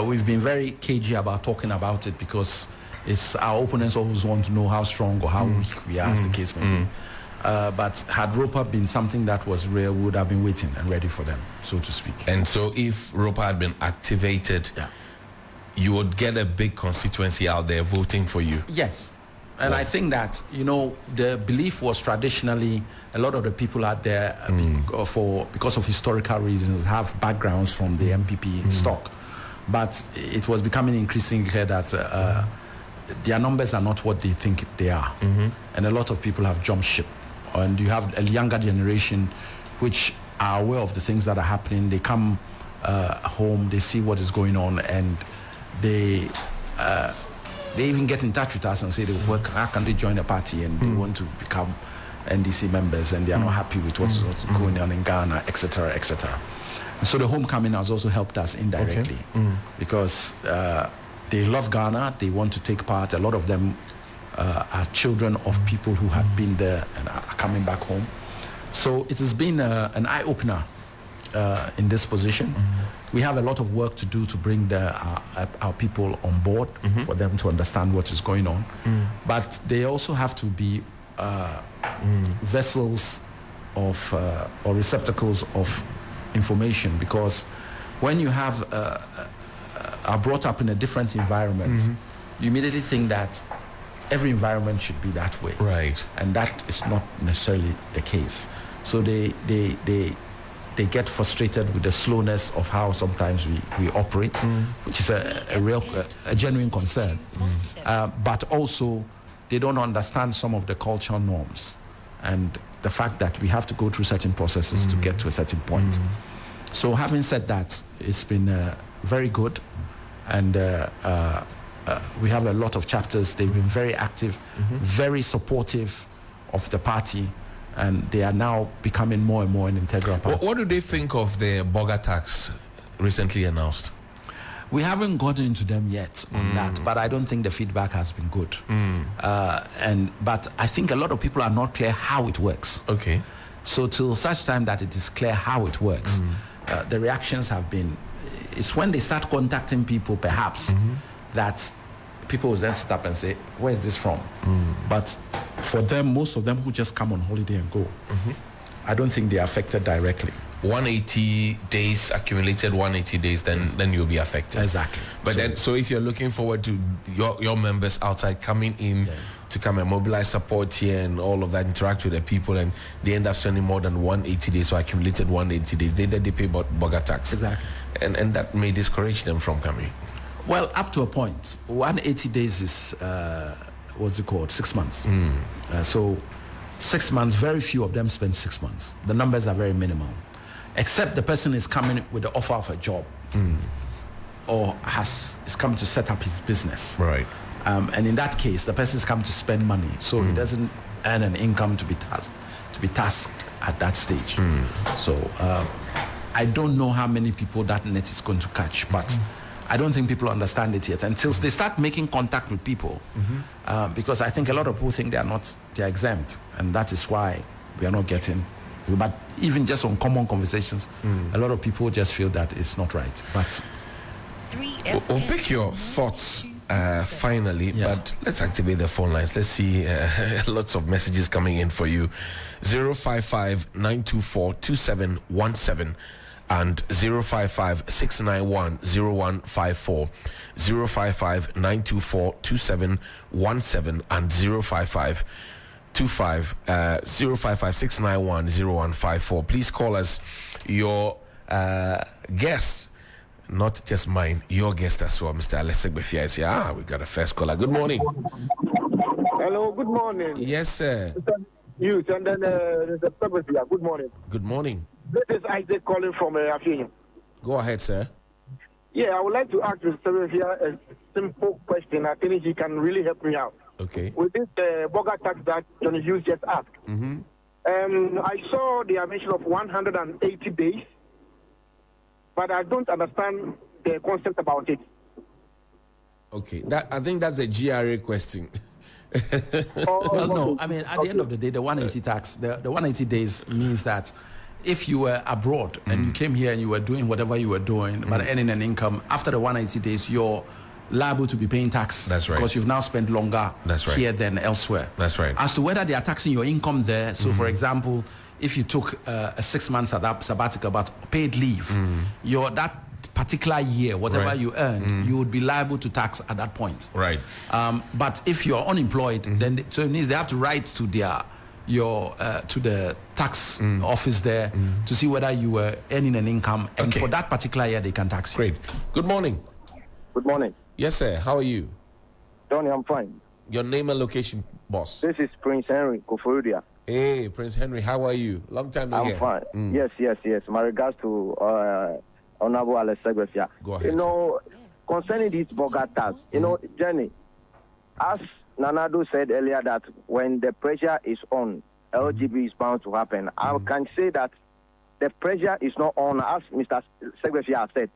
We've been very cagey about talking about it because it's our opponents always want to know how strong or how weak we are, as the case may be. But had ROPA been something that was real, we would have been waiting and ready for them, so to speak. And so if ROPA had been activated, you would get a big constituency out there voting for you. Yes. And I think that, the belief was traditionally a lot of the people out there, because of historical reasons, have backgrounds from the MPP stock. But it was becoming increasingly clear that their numbers are not what they think they are. And a lot of people have jumped ship. And you have a younger generation which are aware of the things that are happening. They come home, they see what is going on, and they even get in touch with us and say, how can they join a party, and they want to become NDC members, and they are not happy with what's going on in Ghana, etc., etc. And so the homecoming has also helped us indirectly, because they love Ghana, they want to take part. A lot of them are children of people who had been there and are coming back home. So it has been an eye-opener in this position. We have a lot of work to do to bring our people on board, for them to understand what is going on. But they also have to be vessels of or receptacles of information, because when you are brought up in a different environment, you immediately think that every environment should be that way. Right. And that is not necessarily the case. So they get frustrated with the slowness of how sometimes we operate, which is a genuine concern. But also, they don't understand some of the cultural norms and the fact that we have to go through certain processes to get to a certain point. So having said that, it's been very good, and we have a lot of chapters. They've been very active, very supportive of the party, and they are now becoming more and more an integral part. What do they think of the burger tax recently announced? We haven't gotten into them yet on that, but I don't think the feedback has been good. But I think a lot of people are not clear how it works. Okay. So till such time that it is clear how it works, the reactions have been, it's when they start contacting people perhaps that people will then sit up and say, where is this from? But for them, most of them who just come on holiday and go, I don't think they are affected directly. 180 days, accumulated 180 days, then you'll be affected. Exactly. But then, so if you're looking forward to your members outside coming in to come and mobilize support here and all of that, interact with the people, and they end up spending more than 180 days, so accumulated 180 days, they pay burger tax. Exactly. And that may discourage them from coming. Well, up to a point. 180 days is, what's it called, 6 months. So 6 months, very few of them spend 6 months. The numbers are very minimal. Except the person is coming with the offer of a job, or is come to set up his business. Right. And in that case, the person is come to spend money, so he doesn't earn an income to be tasked at that stage. So I don't know how many people that net is going to catch, but I don't think people understand it yet until they start making contact with people. Because I think a lot of people think they're exempt, and that is why we are not getting. But even just on common conversations, a lot of people just feel that it's not right. But we'll pick your thoughts finally, but let's activate the phone lines. Let's see lots of messages coming in for you. 055-924-2717 and 055-691-0154, 055-924-2717 and 055-691-0154. Please call us. Your guests, not just mine, your guest as well. Mr. Segbefia is here. We got a first caller. Good morning. Hello, good morning. Yes, sir. You and then Mr. Segbefia. Good morning. Good morning. This is Isaac calling from Afinium. Go ahead, sir. Yeah, I would like to ask Mr. Segbefia a simple question. I think he can really help me out. Okay. With this burger tax that Johnny Hughes just asked. I saw the mention of 180 days, but I don't understand the concept about it. Okay, I think that's a GRA question. Well, no, I mean, at the end of the day, the 180 tax, the 180 days means that if you were abroad and you came here and you were doing whatever you were doing, but earning an income, after the 180 days, you're liable to be paying tax. That's right. Because you've now spent longer here than elsewhere. That's right. As to whether they are taxing your income there, so for example, if you took a 6 months sabbatical but paid leave, that particular year, whatever you earned, you would be liable to tax at that point. Right. But if you're unemployed, then so it means they have to write to to the tax office there to see whether you were earning an income, and for that particular year they can tax you. Great. Good morning. Good morning. Yes, sir. How are you? Tony, I'm fine. Your name and location, boss. This is Prince Henry Koforudia. Hey, Prince Henry, how are you? Long time no hear. I'm fine. Yes. My regards to Honorable Segbefia. Go ahead. Concerning this burger tax, Jenny, as Nanado said earlier that when the pressure is on, LGB is bound to happen. I can say that the pressure is not on, as Mr. Segbefia said.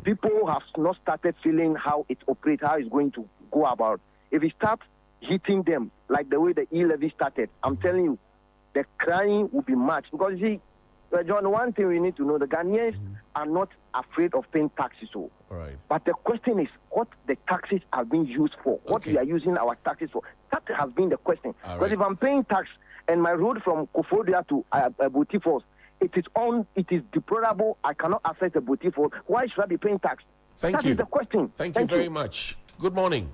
People have not started feeling how it operates, how it's going to go about. If it starts hitting them like the way the e-levy started, I'm telling you, the crying will be much. Because you see, John, one thing we need to know, the Ghanaians are not afraid of paying taxes. Right. But the question is what the taxes are being used for, what we are using our taxes for. That has been the question. Because if I'm paying tax and my road from Kofodia to Botifos, it is deplorable. I cannot access the Botifos. Why should I be paying tax? Thank you. That is the question. Thank you very much. Good morning.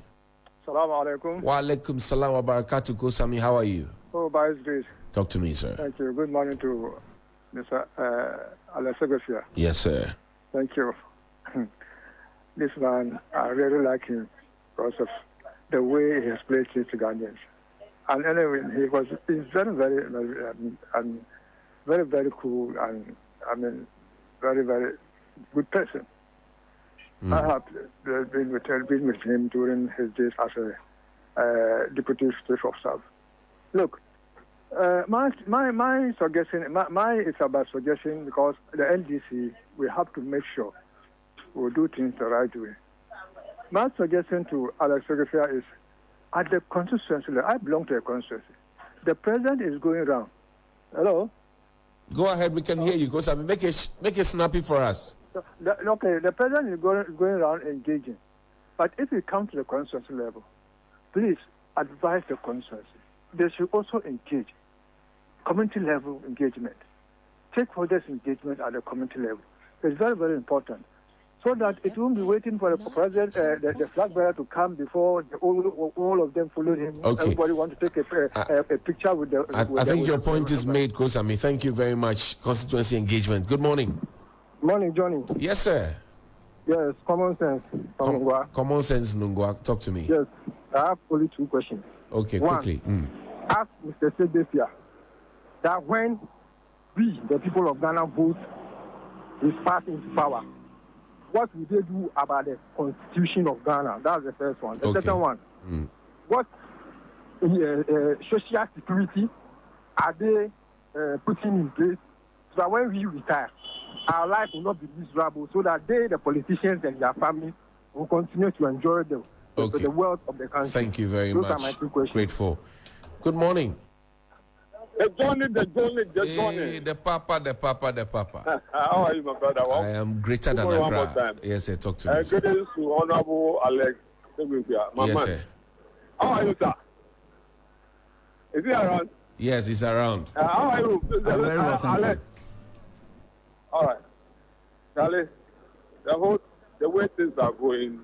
Assalamu alaikum. Wa alaikum salam wa barakatuh. Kosami, how are you? Oh, by His grace. Talk to me, sir. Thank you. Good morning to Mr. Segbefia. Yes, sir. Thank you. This man, I really like him because of the way he has played it to Ghanaians. And anyway, he's very, very, very, very cool and, very, very good person. I have been with him during his days as a deputy chief of staff. Look, my suggestion, it's about suggestion because the NDC, we have to make sure we do things the right way. My suggestion to Alex Segbefia is, at the constituency level, I belong to a constituency. The president is going around. Hello? Go ahead, we can hear you. Make it snappy for us. The president is going around engaging. But if you come to the constituency level, please advise the constituency. They should also engage. Community level engagement. Stakeholders engagement at the community level. It's very, very important. So that it won't be waiting for the president, the flag bearer to come before all of them follow him. Okay. Everybody wants to take a picture with the... I think your point is made, Kosami. Thank you very much. Constituency engagement. Good morning. Morning, Johnny. Yes, sir. Yes, common sense. Common sense, Nungwa. Talk to me. Yes, I have only two questions. Okay, One, quickly. Ask Mr. Segbefia that when we, the people of Ghana, vote is passed into power, what will they do about the constitution of Ghana? That's the first one. The second one, what social security are they putting in place so that when we retire, our life will not be miserable, so that they, the politicians and their family, will continue to enjoy the wealth of the country. Thank you very Those much. are my two questions. Grateful. Good morning. The Johnny. The Papa. How are you, my brother? I am greater than One more Accra. time. Yes, sir. Talk to me. Sir. Greetings to Honorable Alex Segbefia, my Yes, man. sir. How are you, sir? Is he around? Yes, he's around. How are you? I'm very well, thank you. Alex. All right. Charlie, the way things are going,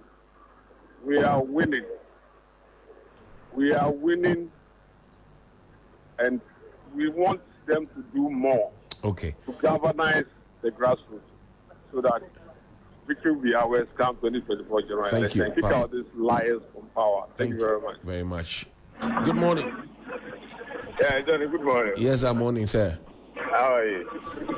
we are winning. We are winning, and we want them to do more Okay. to galvanize the grassroots so that victory will be ours come 2024 general Thank election. you, Kick Pam. out these liars from power. Thank you very much. Very much. Good morning. Yeah, Johnny, good morning. Yes, I'm morning, sir. How are you?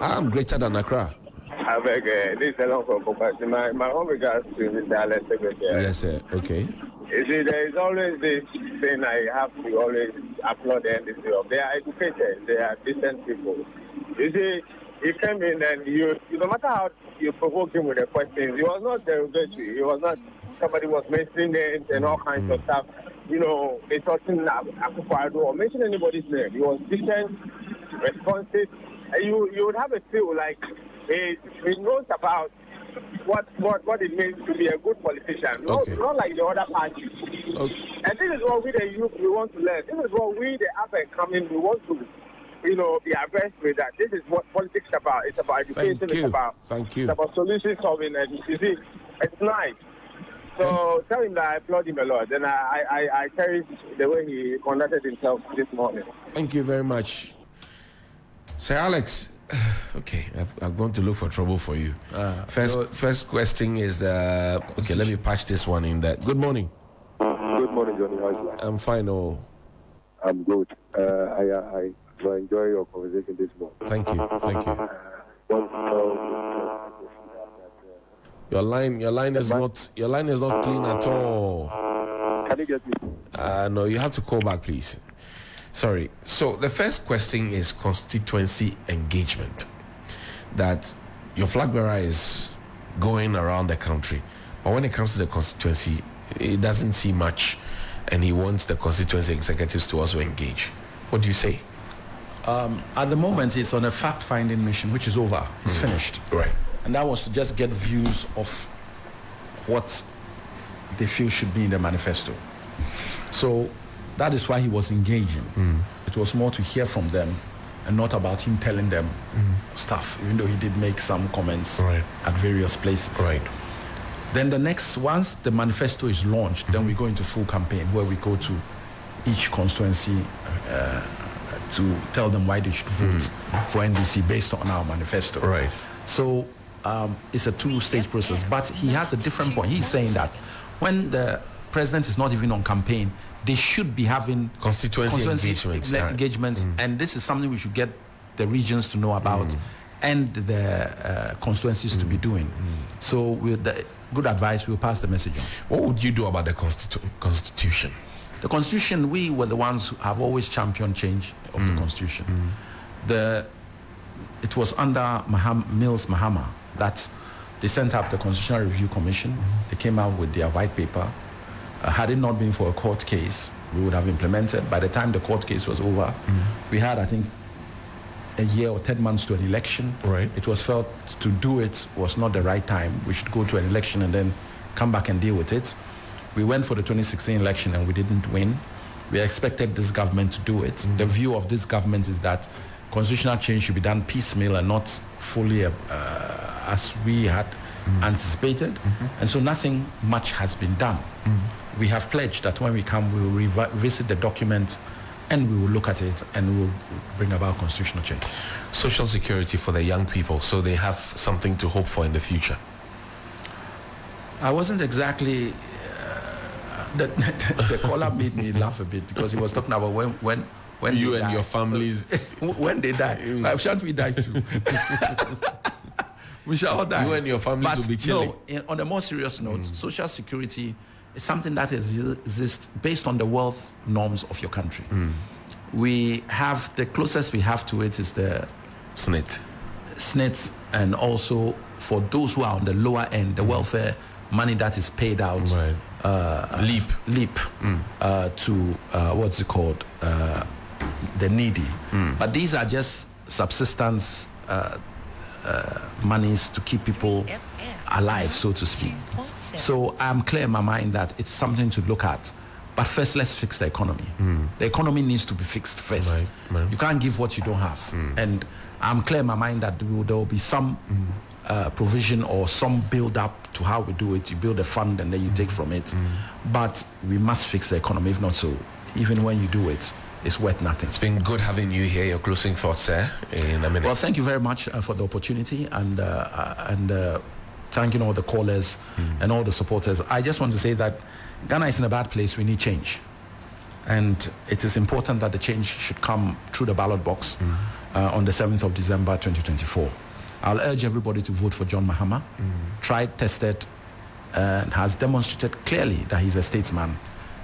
I'm greater than Accra. I beg, this is a long compassion. My home regards to Mr. Alex Segbefia. Yes, sir. Okay. You see, there is always this thing I have to always applaud the NDC of. They are educated, they are decent people. You see, he came in and no matter how you provoke him with the questions, he was not derogatory. He was not, somebody was mentioning names and all kinds of stuff. Insulting Akufo-Addo or mention anybody's name. He was decent, responsive. And you would have a feel like he knows about what it means to be a good politician. Not like the other parties. Okay. And this is what we the youth we want to learn. This is what we the up and coming we want to be abreast with that. This is what politics is about. It's about education. Thank you. It's about solution solving. And you see, it's nice. So tell him that I applaud him a lot. And I cherish the way he conducted himself this morning. Thank you very much. Sir Alex, okay, I'm going to look for trouble for you. First question is okay, let me patch this one in there. Good morning. Good morning, Johnny. How are you? I'm fine. I'm good. I enjoy your conversation this morning. Thank you. Your line is not clean at all. Can you get me? No, you have to call back, please. Sorry. So the first question is constituency engagement. That your flag bearer is going around the country, but when it comes to the constituency, it doesn't see much, and he wants the constituency executives to also engage. What do you say? At the moment, it's on a fact-finding mission, which is over. It's finished. Right. And that was to just get views of what they feel should be in the manifesto. So that is why he was engaging. It was more to hear from them and not about him telling them stuff, even though he did make some comments at various places. Right. Then once the manifesto is launched, then we go into full campaign where we go to each constituency to tell them why they should vote for NDC based on our manifesto. Right. So it's a two-stage process, but he has a different point. He's saying that when the president is not even on campaign, they should be having constituency engagements. And this is something we should get the regions to know about and the constituencies to be doing. So with the good advice, we'll pass the message on. What would you do about the constitution? The constitution, we were the ones who have always championed change of the constitution. It was under Mills Mahama that they sent up the Constitutional Review Commission. They came out with their white paper. Had it not been for a court case, we would have implemented. By the time the court case was over, we had, I think, a year or 10 months to an election. Right. It was felt to do it was not the right time. We should go to an election and then come back and deal with it. We went for the 2016 election and we didn't win. We expected this government to do it. The view of this government is that constitutional change should be done piecemeal and not fully as we had anticipated. And so nothing much has been done. We have pledged that when we come, we will revisit the document and we will look at it and we will bring about constitutional change. Social security for the young people, so they have something to hope for in the future. I wasn't exactly... the caller made me laugh a bit because he was talking about when you and die. your families... when they die. Shan't we die too? We shall all die. You and your families will be chilling. No, on a more serious note, social security is something that exists based on the wealth norms of your country. We have, the closest we have to it is the SNIT. SNIT, and also for those who are on the lower end, the welfare money that is paid out Leap to what's it called, the needy. But these are just subsistence monies to keep people alive, so to speak. So I'm clear in my mind that it's something to look at. But first, let's fix the economy. The economy needs to be fixed first. Right. You can't give what you don't have. And I'm clear in my mind that there will be some provision or some build up to how we do it. You build a fund and then you take from it. But we must fix the economy. If not so, even when you do it, it's worth nothing. It's been good having you here. Your closing thoughts, sir, in a minute. Well, thank you very much for the opportunity and thanking all the callers and all the supporters. I just want to say that Ghana is in a bad place. We need change. And it is important that the change should come through the ballot box on the 7th of December 2024. I'll urge everybody to vote for John Mahama. Tried, tested, and has demonstrated clearly that he's a statesman.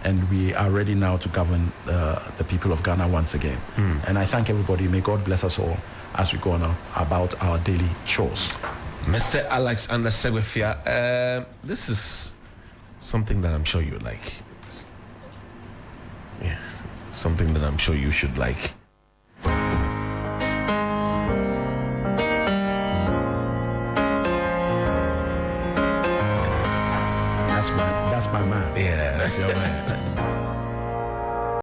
And we are ready now to govern the people of Ghana once again. And I thank everybody. May God bless us all as we go on about our daily chores. Mr. Alexander Segbefia, this is something that I'm sure you like. Yeah, something that I'm sure you should like. That's my man. Yeah, that's your man.